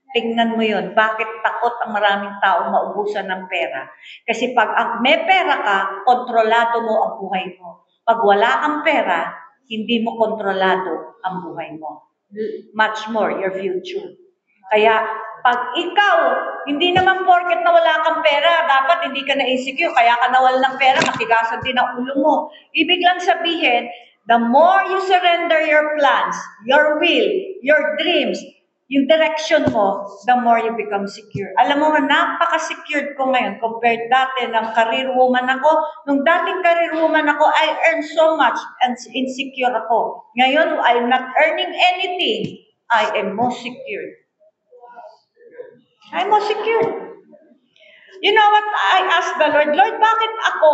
Tingnan mo yun. Bakit takot ang maraming tao maubusan ng pera? Kasi pag may pera ka, kontrolado mo ang buhay mo. Pag wala kang pera, hindi mo kontrolado ang buhay mo. Much more your future. Kaya pag ikaw, hindi naman porket na wala kang pera, dapat hindi ka na insecure, kaya ka nawal ng pera, matigasan din ang ulo mo. Ibig lang sabihin, the more you surrender your plans, your will, your dreams, yung direction mo, the more you become secure. Alam mo, napaka-secured ko ngayon compared dati ng career woman ako. Nung dating career woman ako, I earned so much and insecure ako. Ngayon, I'm not earning anything. I am more secure. I'm more secure. You know what? I asked the Lord, Lord, bakit ako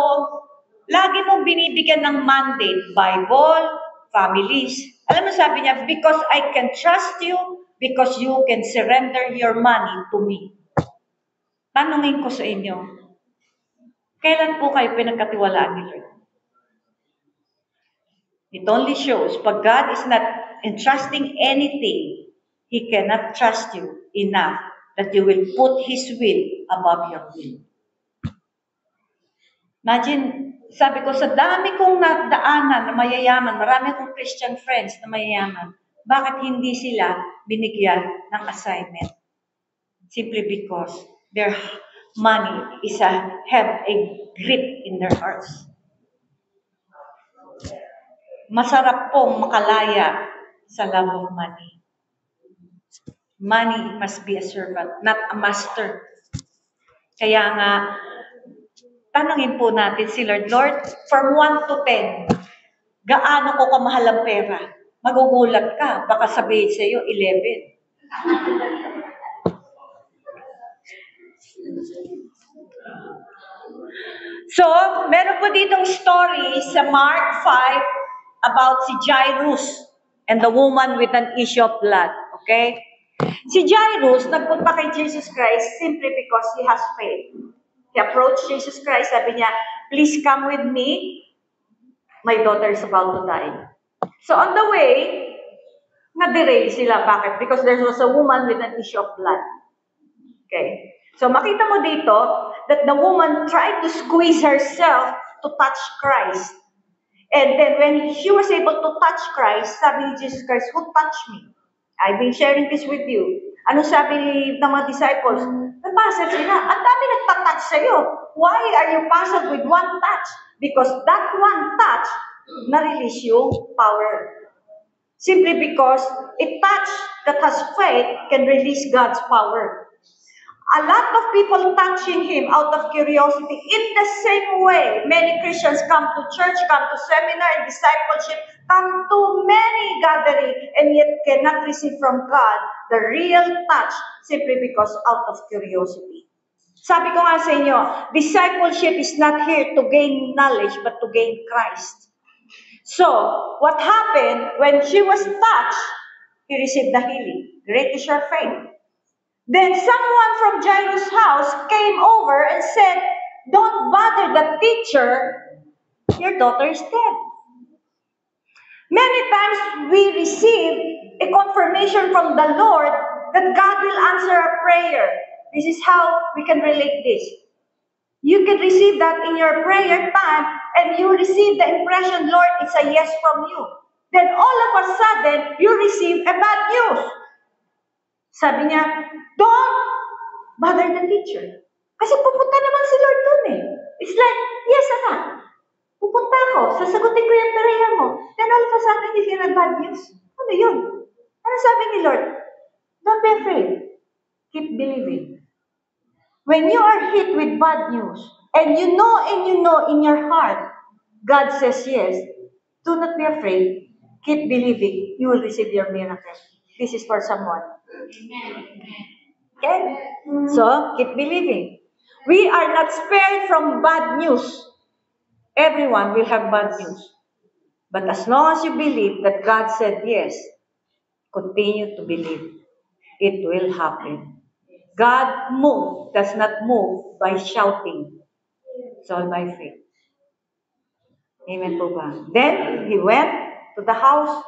lagi mong binibigyan ng mandate? Bible, families. Alam mo, sabi niya, because I can trust you, because you can surrender your money to me. Tanungin ko sa inyo, kailan po kayo pinagkatiwalaan ni Lord? It only shows, pag God is not entrusting anything, He cannot trust you enough that you will put His will above your will. Imagine, sabi ko, sa dami kong nadaanan na mayayaman, marami akong Christian friends na mayayaman, bakit hindi sila binigyan ng assignment? Simply because their money have a grip in their hearts. Masarap pong makalaya sa love of money. Money must be a servant, not a master. Kaya nga, tanungin po natin si Lord, Lord, from 1 to 10, gaano ko kamahal ang pera? Magugulat ka, baka sabihin sa iyo, 11. So, meron po ditong story sa Mark 5 about si Jairus and the woman with an issue of blood. Okay? Si Jairus, nagpunta kay Jesus Christ simply because he has faith. He approached Jesus Christ, sabi niya, please come with me. My daughter is about to die. So on the way, na-derail sila. Bakit? Because there was a woman with an issue of blood. Okay? So makita mo dito that the woman tried to squeeze herself to touch Christ. And then when she was able to touch Christ, sabi ni Jesus Christ, who touched me? I've been sharing this with you. Ano sabi ng mga disciples? Napasal sila. Ang dami nagtatouch sa'yo. Why are you puzzled with one touch? Because that one touch, na-release yung power. Simply because a touch that has faith can release God's power. A lot of people touching Him out of curiosity. In the same way, many Christians come to church, come to seminar and discipleship, come to many gatherings, and yet cannot receive from God the real touch simply because out of curiosity. Sabi ko nga sa inyo, discipleship is not here to gain knowledge, but to gain Christ. So, what happened when she was touched, he received the healing. Great is your faith. Then someone from Jairus' house came over and said, don't bother the teacher, your daughter is dead. Many times we receive a confirmation from the Lord that God will answer our prayer. This is how we can relate this. You can receive that in your prayer time and you receive the impression, Lord, it's a yes from you. Then all of a sudden, you receive a bad news. Sabi niya, don't bother the teacher. Kasi pupunta naman si Lord dun eh. It's like, yes anak, pupunta ako, sasagutin ko yung prayer mo. Then all of a sudden, you hear a bad news. Ano yun? Ano sabi ni Lord? Don't be afraid. Keep believing. When you are hit with bad news, and you know in your heart, God says yes, do not be afraid. Keep believing. You will receive your miracle. This is for someone. Okay? So, keep believing. We are not spared from bad news. Everyone will have bad news. But as long as you believe that God said yes, continue to believe. It will happen. God does not move by shouting. It's all by faith. Amen po ba? Then, he went to the house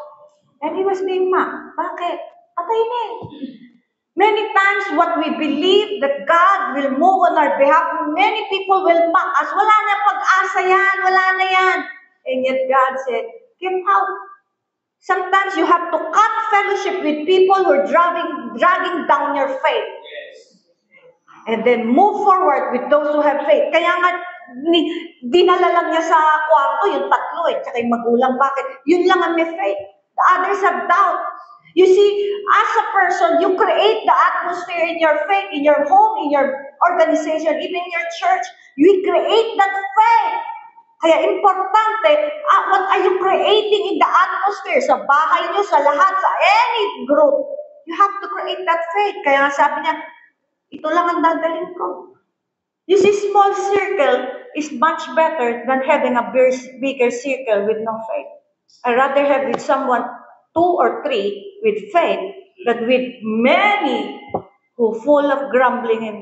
and he was being mocked. Bakit? Patay na eh. Many times what we believe that God will move on our behalf, many people will mock us. Wala na pag-asa yan, wala na yan. And yet God said, get out. Sometimes you have to cut fellowship with people who are dragging down your faith. And then move forward with those who have faith. Kaya nga, dinala lang niya sa kwarto, yung tatlo tsaka yung magulang. Bakit? Yun lang ang may faith. The others have doubt. You see, as a person, you create the atmosphere in your faith, in your home, in your organization, even in your church. You create that faith. Kaya importante, what are you creating in the atmosphere? Sa bahay niyo, sa lahat, sa any group. You have to create that faith. Kaya nga sabi niya, ito lang ang dadalhin ko. You see, small circle is much better than having a bigger circle with no faith. I'd rather have with someone 2 or 3 with faith than with many who full of grumbling and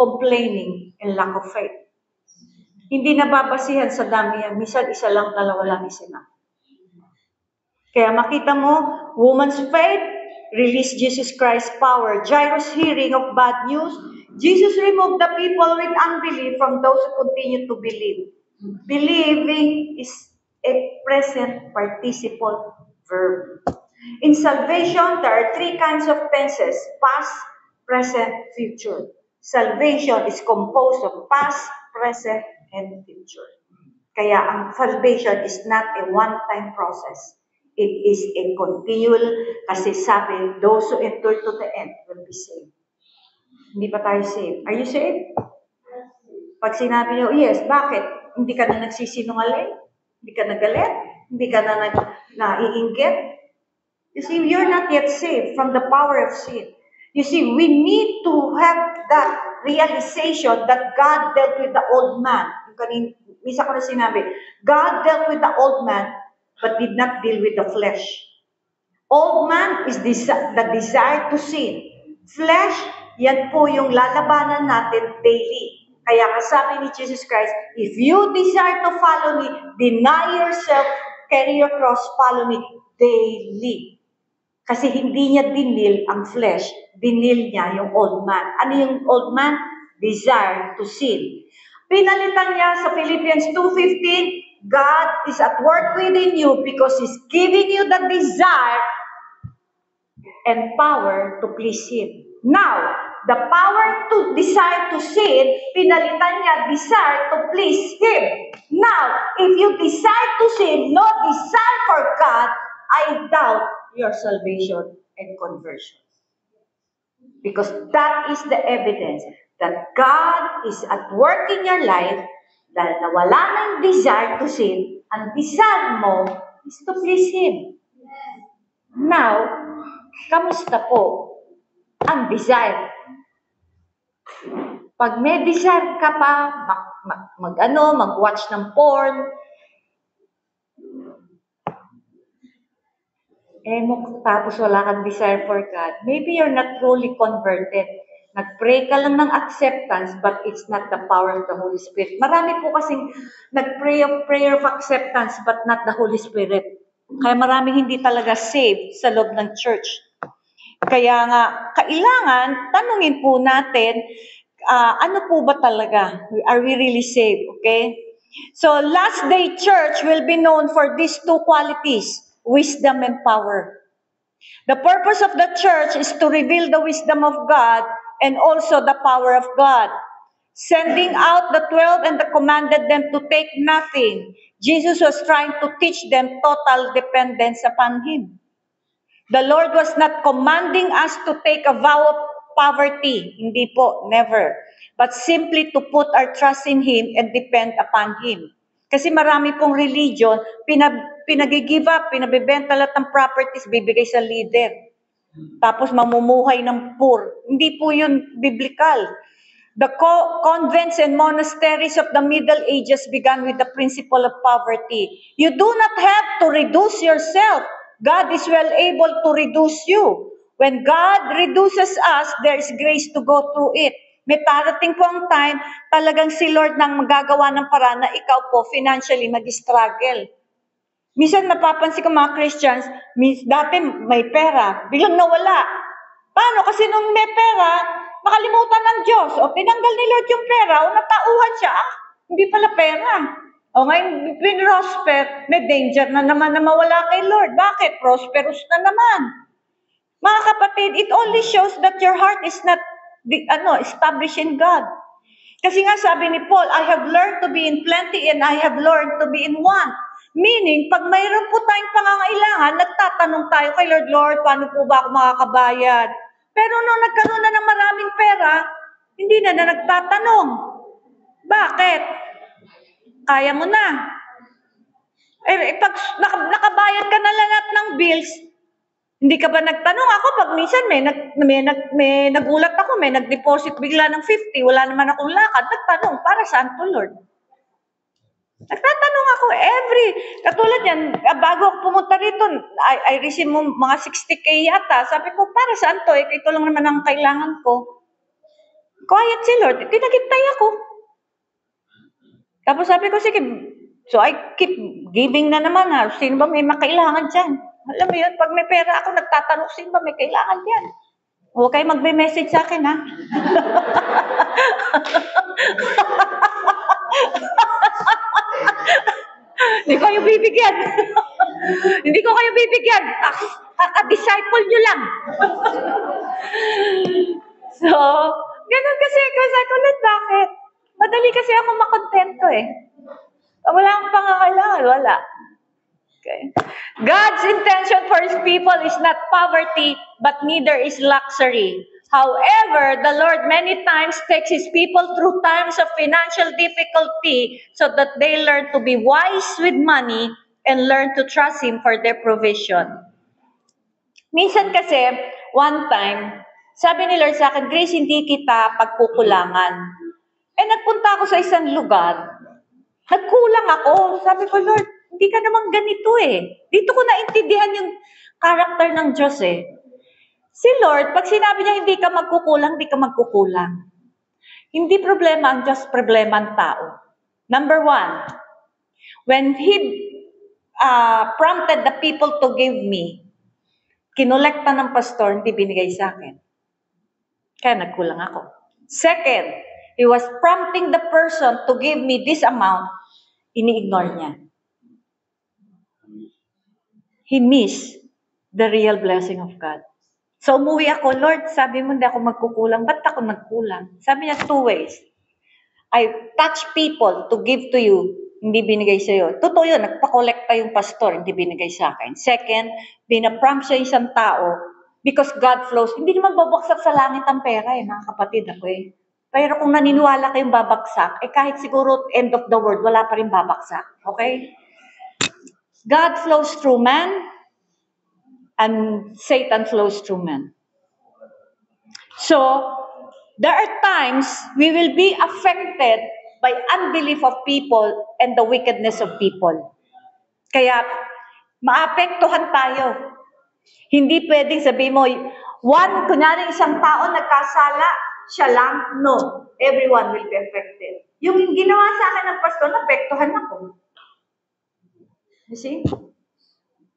complaining and lack of faith. Hindi nababasihan sa dami yan. Minsan, isa lang, dalawa lang, isa na. Kaya makita mo, woman's faith, released Jesus Christ's power. Jairus' hearing of bad news, Jesus removed the people with unbelief from those who continue to believe. Believing is a present participle verb. In salvation, there are 3 kinds of tenses: past, present, future. Salvation is composed of past, present, and future. Kaya ang salvation is not a one-time process. It is a continual, kasi sabi, those who enter to the end will be saved. Hindi pa tayo saved. Are you saved? Pag sinabi niyo, yes, bakit? Hindi ka na nagsisinungaling? Hindi ka nagalit? Hindi ka na naiinggit? You see, you're not yet saved from the power of sin. You see, we need to have that realization that God dealt with the old man. Misa ko na sinabi, God dealt with the old man, but did not deal with the flesh. Old man is the desire to sin. Flesh, yan po yung lalabanan natin daily. Kaya kasabi ni Jesus Christ, if you desire to follow me, deny yourself, carry your cross, follow me daily. Kasi hindi niya dinil ang flesh, dinil niya yung old man. Ano yung old man? Desire to sin. Pinalitan niya sa Philippians 2:15, God is at work within you because He's giving you the desire and power to please Him. Now, the power to desire to sin, pinalitan niya desire to please Him. Now, if you desire to sin, no desire for God, I doubt your salvation and conversion. Because that is the evidence that God is at work in your life, dahil nawala na yung desire to sin, ang desire mo is to please Him. Now, kamusta po ang desire? Pag may desire ka pa, mag-watch ng porn, tapos wala kang desire for God, maybe you're not truly converted. Nag-pray ka lang ng acceptance, but it's not the power of the Holy Spirit. Marami po kasing nag-pray of prayer of acceptance, but not the Holy Spirit. Kaya marami hindi talaga saved sa loob ng church. Kaya nga, kailangan, tanungin po natin, ano po ba talaga? Are we really saved? Okay? So, last day church will be known for these 2 qualities, wisdom and power. The purpose of the church is to reveal the wisdom of God and also the power of God. Sending out the 12 and commanded them to take nothing. Jesus was trying to teach them total dependence upon Him. The Lord was not commanding us to take a vow of poverty. Hindi po, never. But simply to put our trust in Him and depend upon Him. Kasi marami pong religion, pinag-give up, pinabibenta lahat ng properties, bibigay sa leader. Tapos mamumuhay ng poor. Hindi po yun biblical. The convents and monasteries of the Middle Ages began with the principle of poverty. You do not have to reduce yourself. God is well able to reduce you. When God reduces us, there is grace to go through it. May parating po ang time, talagang si Lord nang magagawa ng paraan na ikaw po financially mag-struggle. Minsan napapansin ko mga Christians, dati may pera, biglang nawala. Paano? Kasi nung may pera, nakalimutan ng Diyos. O tinanggal ni Lord yung pera, o natauhan siya. Hindi pala pera. O ngayon, pinrosper, may danger na naman na mawala kay Lord. Bakit? Prosperous na naman. Mga kapatid, it only shows that your heart is not established in God. Kasi nga sabi ni Paul, I have learned to be in plenty and I have learned to be in want. Meaning, pag mayroon po tayong pangangailangan, nagtatanong tayo kay Lord, Lord, paano po ba ako makakabayad? Pero nung nagkaroon na ng maraming pera, hindi na nagtatanong. Bakit? Kaya mo na. Pag nakabayad ka na lahat ng bills, hindi ka ba nagtanong? Ako, pag minsan may nagulat ako, may nag-deposit bigla ng 50, wala naman akong lakad, nagtanong, para saan to, Lord? Nagtatanong ako katulad yan, bago ako pumunta rito, I receive mga 60K yata. Sabi ko, para saan to? Ito lang naman ang kailangan ko. Quiet si Lord, tinagiptay ako. Tapos sabi ko, sige, so I keep giving na naman ha. Sino ba may makailangan dyan? Alam mo yun, pag may pera ako, nagtatanong, sino ba may kailangan dyan? Huwag kayo magbe-message sa akin ha. Hindi ko kayo bibigyan. Hindi ko kayo bibigyan. Disciple nyo lang. So, ganun kasi ako sa kulit. Bakit? Madali kasi ako makontento eh. Wala akong pangangailangan. Wala. Okay. God's intention for His people is not poverty, but neither is luxury. However, the Lord many times takes His people through times of financial difficulty so that they learn to be wise with money and learn to trust Him for their provision. Minsan kasi, one time, sabi ni Lord sa akin, Grace, hindi kita pagkukulangan. Nagpunta ako sa isang lugar, nagkulang ako. Sabi ko, Lord, hindi ka naman ganito eh. Dito ko naintindihan yung karakter ng Diyos eh. Si Lord, pag sinabi niya hindi ka magkukulang, hindi ka magkukulang. Hindi problema ang Diyos, problema ang tao. Number one, when He prompted the people to give me, kinolekta ng pastor, hindi binigay sa akin. Kaya nagkulang ako. Second, He was prompting the person to give me this amount, ini-ignore niya. He missed the real blessing of God. So umuwi ako, Lord, sabi mo hindi ako magkukulang. Ba't ako nagkulang? Sabi niya, 2 ways. I touch people to give to you, hindi binigay sa'yo. Totoo yun, nagpakolekta yung pastor, hindi binigay sa akin. Second, binaprompt siya isang tao because God flows. Hindi naman babaksak sa langit ang pera mga kapatid ako eh. Pero kung naniniwala kayong babaksak, kahit siguro end of the world, wala pa rin babaksak. Okay? God flows through man, and Satan flows through man. So, there are times we will be affected by unbelief of people and the wickedness of people. Kaya, maapektuhan tayo. Hindi pwedeng sabihin mo, kunyari isang tao nagkasala, siya lang. No, everyone will be affected. Yung ginawa sa akin ng pastor, napektuhan ako. You see?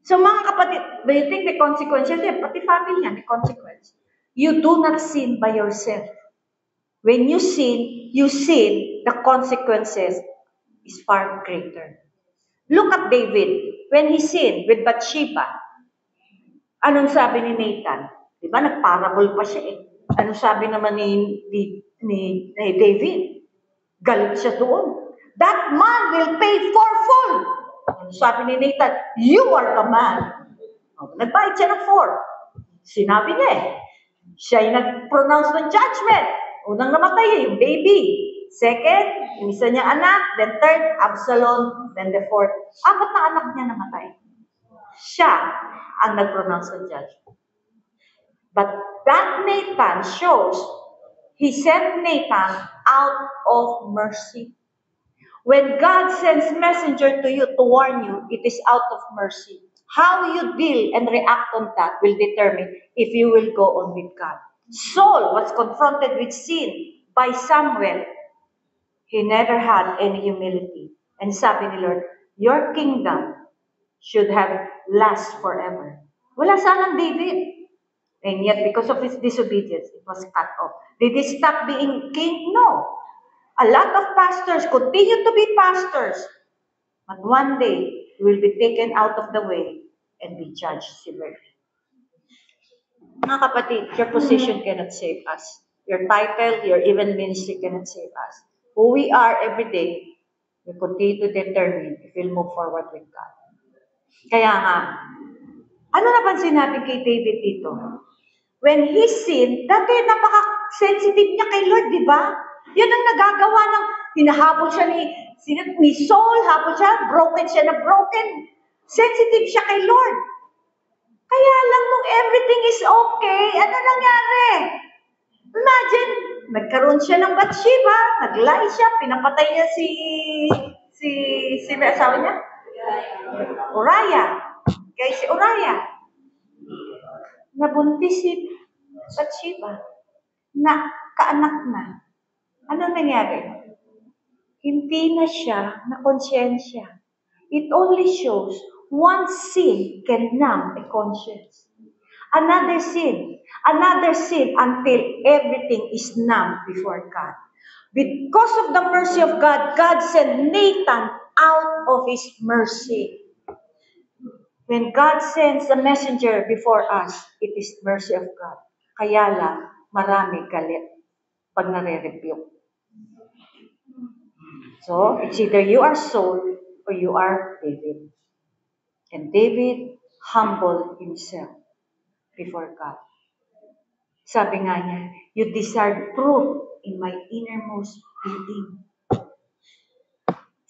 So mga kapatid, do you think the consequence? Pati family yan, the consequence. You do not sin by yourself. When you sin, the consequences is far greater. Look at David. When he sinned with Bathsheba, anong sabi ni Nathan? Diba, nagparable pa siya eh. Anong sabi naman ni David? Galit siya doon. That man will pay fourfold. Sabi ni Nathan, you are the man. Nagbayad siya ng 4. Sinabi niya eh. Siya yung nag-pronounce ng judgment. Unang namatay yung baby. Second, yung isa niya anak. Then third, Absalom. Then the fourth. 4 na anak niya namatay. Siya ang nag-pronounce ng judgment. But that Nathan shows He sent Nathan out of mercy. When God sends messenger to you to warn you, it is out of mercy. How you deal and react on that will determine if you will go on with God. Saul was confronted with sin by Samuel. He never had any humility. And sabi ni Lord, your kingdom should have last forever. Wala sanang David. And yet, because of his disobedience, it was cut off. Did he stop being king? No. A lot of pastors continue to be pastors. But one day, he will be taken out of the way and be judged severely. Mga kapatid, your position cannot save us. Your title, your even ministry cannot save us. Who we are every day, we continue to determine if we'll move forward with God. Kaya nga, ano napansin natin kay David dito? When he sinned, dati napaka-sensitive niya kay Lord, di ba? Yan ang nagagawa ng hinahabol siya ni Saul, habol siya, broken siya na broken. Sensitive siya kay Lord. Kaya lang nung everything is okay, ano nangyari? Imagine, nagkaroon siya ng Bathsheba, nag-lie siya, pinapatay niya si asawa niya? Uriah. Kaya si Uriah. Nabuntis si Bathsheba. Na kaanak na. Ano nangyari? Hindi na siya na konsyensya. It only shows one sin can numb a conscience. Another sin until everything is numb before God. Because of the mercy of God, God sent Nathan out of His mercy. When God sends a messenger before us, it is mercy of God. Kaya lang, marami galit pag nare-rebuke. So, it's either you are Saul or you are David. And David humbled himself before God. Sabi nga niya, you desire truth in my innermost being.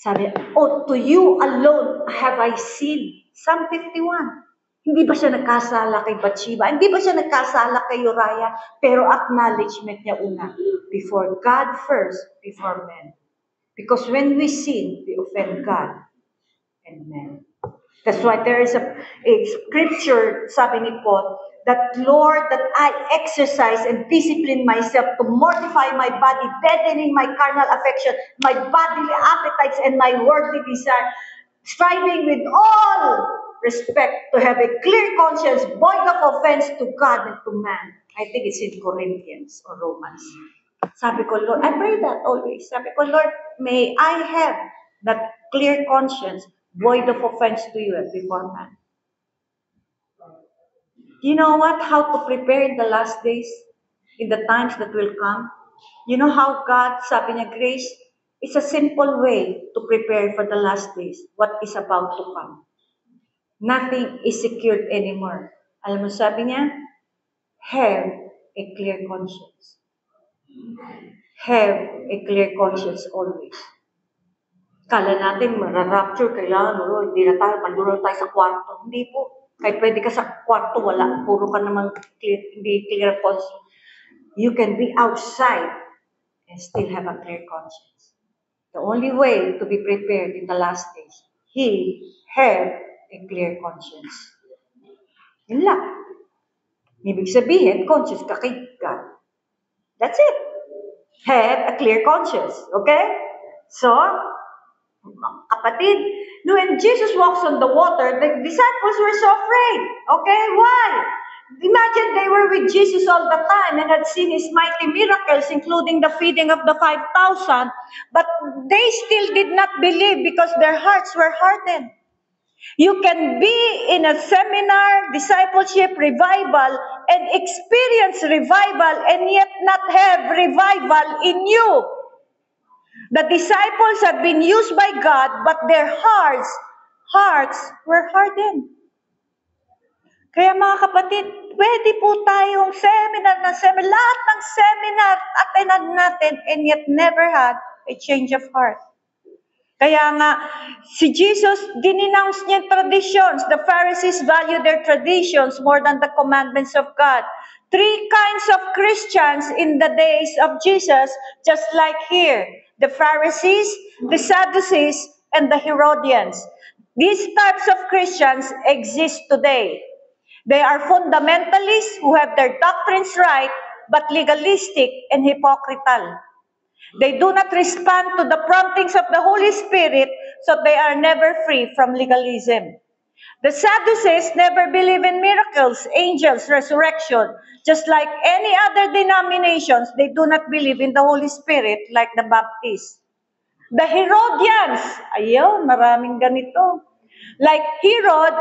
Sabi, to you alone have I sinned. Psalm 51. Hindi ba siya nagkasala kay Bathsheba? Hindi ba siya nagkasala kay Uriah? Pero acknowledgement niya una, before God first, before men. Because when we sin, we offend God and men. That's why there is a scripture, sabi ni Paul, that Lord, that I exercise and discipline myself to mortify my body, deadening my carnal affection, my bodily appetites, and my worldly desire, striving with all respect to have a clear conscience, void of offense to God and to man. I think it's in Corinthians or Romans. Sabi ko, Lord, I pray that always. Sabi ko, Lord, may I have that clear conscience, void of offense to you and before man. You know what? How to prepare in the last days, in the times that will come? You know how God, sabi niya, grace, it's a simple way to prepare for the last days, what is about to come. Nothing is secured anymore. Alam mo, sabi niya, have a clear conscience. Have a clear conscience always. Kala natin, mararapture, kailangan, hindi na tayo, mandulo tayo sa kwarto. Hindi po. Kahit pwede ka sa kwarto, wala. Puro ka naman hindi clear conscience. You can be outside and still have a clear conscience. The only way to be prepared in the last days, he have a clear conscience. Yun lang. Ibig sabihin, conscious ka kay God. That's it. Have a clear conscience. Okay? So, kapatid, when Jesus walks on the water, the disciples were so afraid. Okay? Why? Imagine they were with Jesus all the time and had seen His mighty miracles, including the feeding of the 5,000, but they still did not believe because their hearts were hardened. You can be in a seminar, discipleship, revival, and experience revival and yet not have revival in you. The disciples have been used by God, but their hearts were hardened. Kaya mga kapatid, pwede po tayong seminar, lahat ng seminar attended natin and yet never had a change of heart. Kaya nga, si Jesus, dinenounce niya traditions. The Pharisees value their traditions more than the commandments of God. Three kinds of Christians in the days of Jesus, just like here. The Pharisees, the Sadducees, and the Herodians. These types of Christians exist today. They are fundamentalists who have their doctrines right, but legalistic and hypocritical. They do not respond to the promptings of the Holy Spirit, so they are never free from legalism. The Sadducees never believe in miracles, angels, resurrection. Just like any other denominations, they do not believe in the Holy Spirit like the Baptists. The Herodians, ayaw, maraming ganito. Like Herod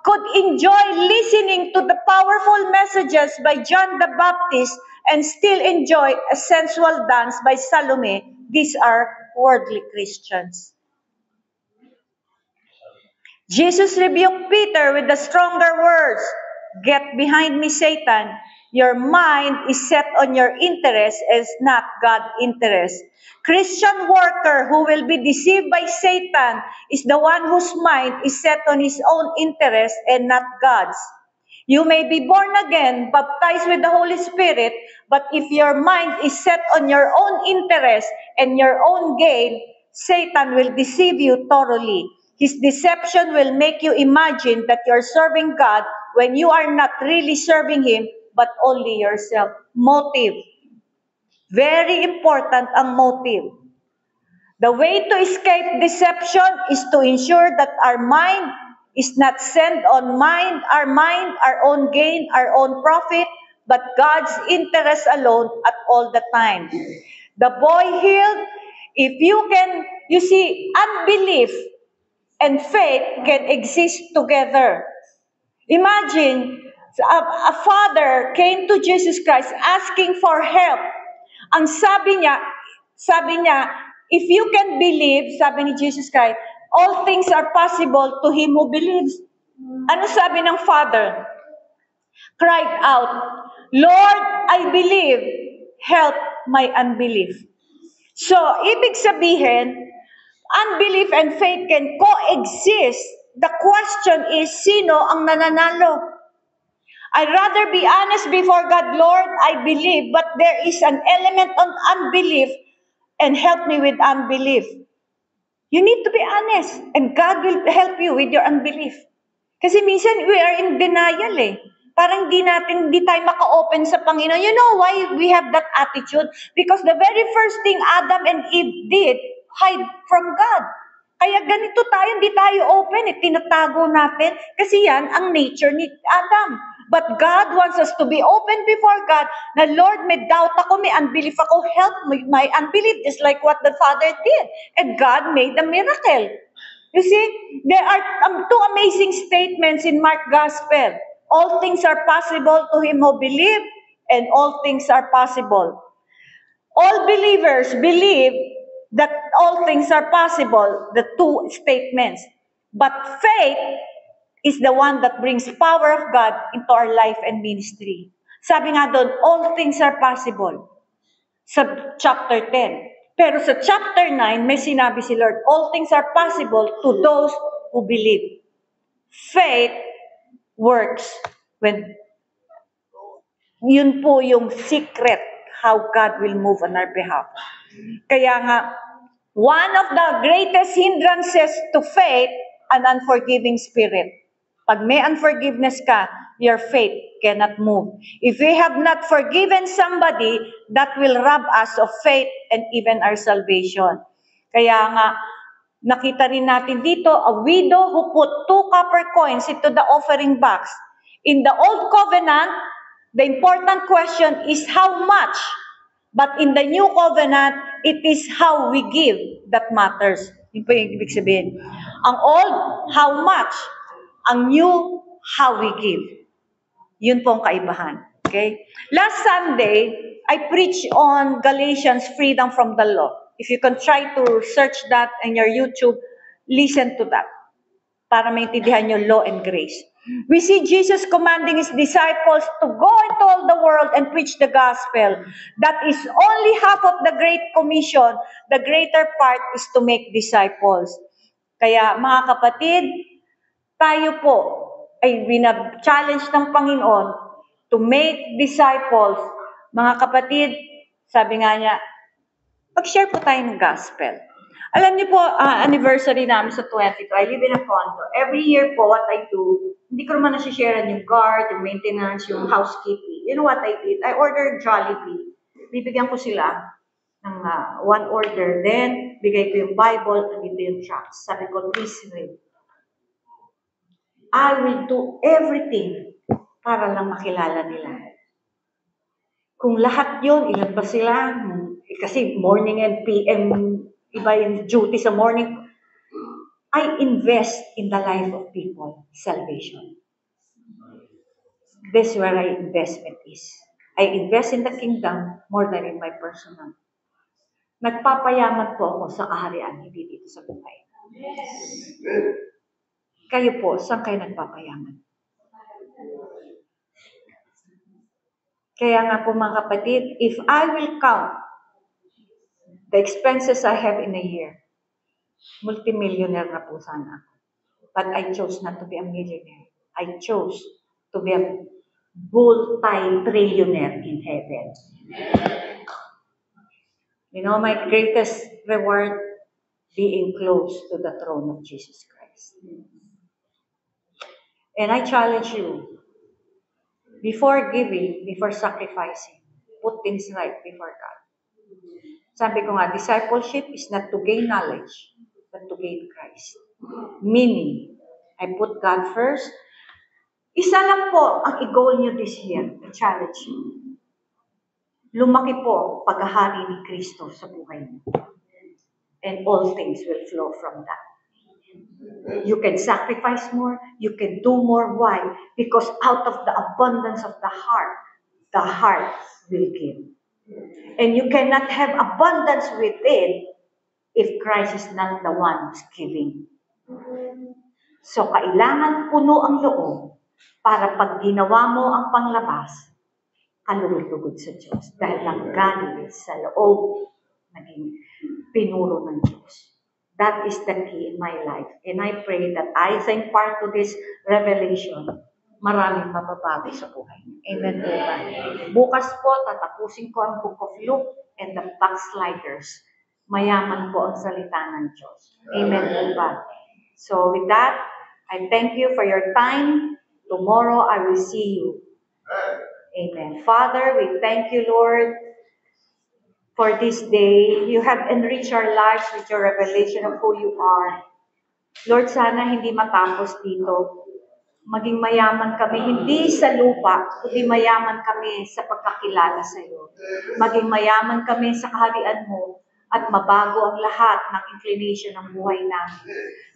could enjoy listening to the powerful messages by John the Baptist and still enjoy a sensual dance by Salome. These are worldly Christians. Jesus rebuked Peter with the stronger words, "Get behind me, Satan. Your mind is set on your interest as not God's interest." Christian worker who will be deceived by Satan is the one whose mind is set on his own interest and not God's. You may be born again, baptized with the Holy Spirit, but if your mind is set on your own interest and your own gain, Satan will deceive you thoroughly. His deception will make you imagine that you're serving God when you are not really serving Him, but only yourself. Motive. Very important ang motive. The way to escape deception is to ensure that our mind is not set on our own gain, our own profit, but God's interest alone at all the time. The boy healed, you see, unbelief and faith can exist together. Imagine, a father came to Jesus Christ asking for help. Ang sabi niya, if you can believe, sabi ni Jesus Christ, all things are possible to him who believes. Ano sabi ng father? Cried out, "Lord, I believe, help my unbelief." So, ibig sabihin, unbelief and faith can coexist. The question is, sino ang nananalo? I'd rather be honest before God, "Lord, I believe, but there is an element of unbelief, and help me with unbelief." You need to be honest, and God will help you with your unbelief. Kasi minsan, we are in denial eh. Parang di tayo maka-open sa Panginoon. You know why we have that attitude? Because the very first thing Adam and Eve did, hide from God. Kaya ganito tayo, hindi tayo open, tinatago natin. Kasi yan ang nature ni Adam. But God wants us to be open before God na, "Lord, may doubt ako, may unbelief ako, help my unbelief," just like what the Father did. And God made a miracle. You see, there are two amazing statements in Mark Gospel. All things are possible to him who believe, and all things are possible. All believers believe that all things are possible, the two statements. But faith is the one that brings power of God into our life and ministry. Sabi nga doon, all things are possible. Sa chapter 10. Pero sa chapter 9, may sinabi si Lord, all things are possible to those who believe. Faith works when yun po yung secret how God will move on our behalf. Kaya nga, one of the greatest hindrances to faith, an unforgiving spirit. Pag may unforgiveness ka, your faith cannot move. If we have not forgiven somebody, that will rob us of faith and even our salvation. Kaya nga, nakita rin natin dito, a widow who put 2 copper coins into the offering box. In the Old Covenant, the important question is how much. But in the New Covenant, it is how we give that matters. Yun po yung ibig sabihin. Ang old, how much. Ang new, how we give. Yun po ang kaibahan. Okay? Last Sunday, I preached on Galatians, freedom from the law. If you can try to search that in your YouTube, listen to that. Para maintindihan nyo law and grace. We see Jesus commanding His disciples to go into all the world and preach the gospel. That is only half of the Great Commission. The greater part is to make disciples. Kaya mga kapatid, tayo po ay binag-challenge ng Panginoon to make disciples. Mga kapatid, sabi nga niya, mag-share po tayo ng gospel. Alam niyo po, anniversary namin sa 22, I live in a condo. Every year po, what I do, hindi ko naman nasisharean yung guard, yung maintenance, yung housekeeping. You know what I did? I ordered Jollibee. Bibigyan ko sila ng one order. Then, bigay ko yung Bible, and dito yung tracts. Sabi ko, please read. I will do everything para lang makilala nila. Kung lahat yun, ilan ba sila? Kasi morning and PM, iba yung duty sa morning. I invest in the life of people, salvation. This is where my investment is. I invest in the kingdom more than in my personal. Nagpapayaman po ako sa kaharian, hindi dito sa buhay. Kayo po, saan kayo nagpapayaman? Kaya nga po mga kapatid, if I will count the expenses I have in a year, multimillionaire na po sana ako. But I chose not to be a millionaire. I chose to be a multi-trillionaire in heaven. You know, my greatest reward, being close to the throne of Jesus Christ. And I challenge you, before giving, before sacrificing, put things right before God. Sabi ko nga, discipleship is not to gain knowledge, but to gain Christ. Meaning, I put God first. Isa lang po ang i-goal nyo this year, to challenge you. Lumaki po paghahari ni Kristo sa buhay niyo. And all things will flow from that. You can sacrifice more, you can do more. Why? Because out of the abundance of the heart will give. And you cannot have abundance within if Christ is not the one who's giving. So, kailangan puno ang loob para pag ginawa mo ang panglabas, kalugod-lugod sa Diyos. Dahil ang galing sa loob, naging pinuro ng Diyos. That is the key in my life. And I pray that I think part to this revelation, maraming mababago sa buhay. Amen po ba? Bukas po, tatapusin ko ang Book of Luke and the backsliders. Mayaman po ang salita ng Diyos. Amen po ba? So with that, I thank you for your time. Tomorrow, I will see you. Amen. Father, we thank you, Lord, for this day. You have enriched our lives with your revelation of who you are. Lord, sana hindi matapos dito. Maging mayaman kami, hindi sa lupa, kundi mayaman kami sa pagkakilala sa iyo. Maging mayaman kami sa kaharian mo at mabago ang lahat ng inclination ng buhay namin.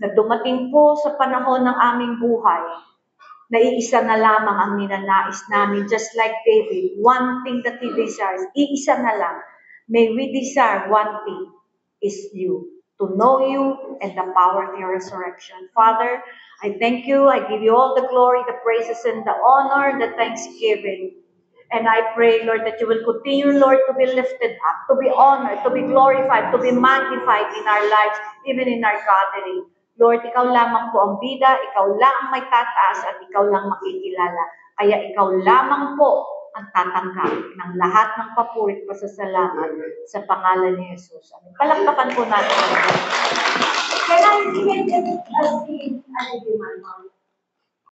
Na dumating po sa panahon ng aming buhay, na iisa na lamang ang ninanais namin, just like David, one thing that he desires, iisa na lang. May we desire one thing, is you, to know you and the power of your resurrection. Father, I thank you, I give you all the glory, the praises, and the honor, the thanksgiving. And I pray, Lord, that you will continue, Lord, to be lifted up, to be honored, to be glorified, to be magnified in our lives, even in our gathering. Lord, ikaw lamang po ang bida, ikaw lang ang may tataas, at ikaw lang makikilala. Kaya ikaw lamang po ang tatanggap ng lahat ng papuri at pasasalamat sa pangalan ni Jesus. Palakpakan po natin. Can I give it as I give my mom?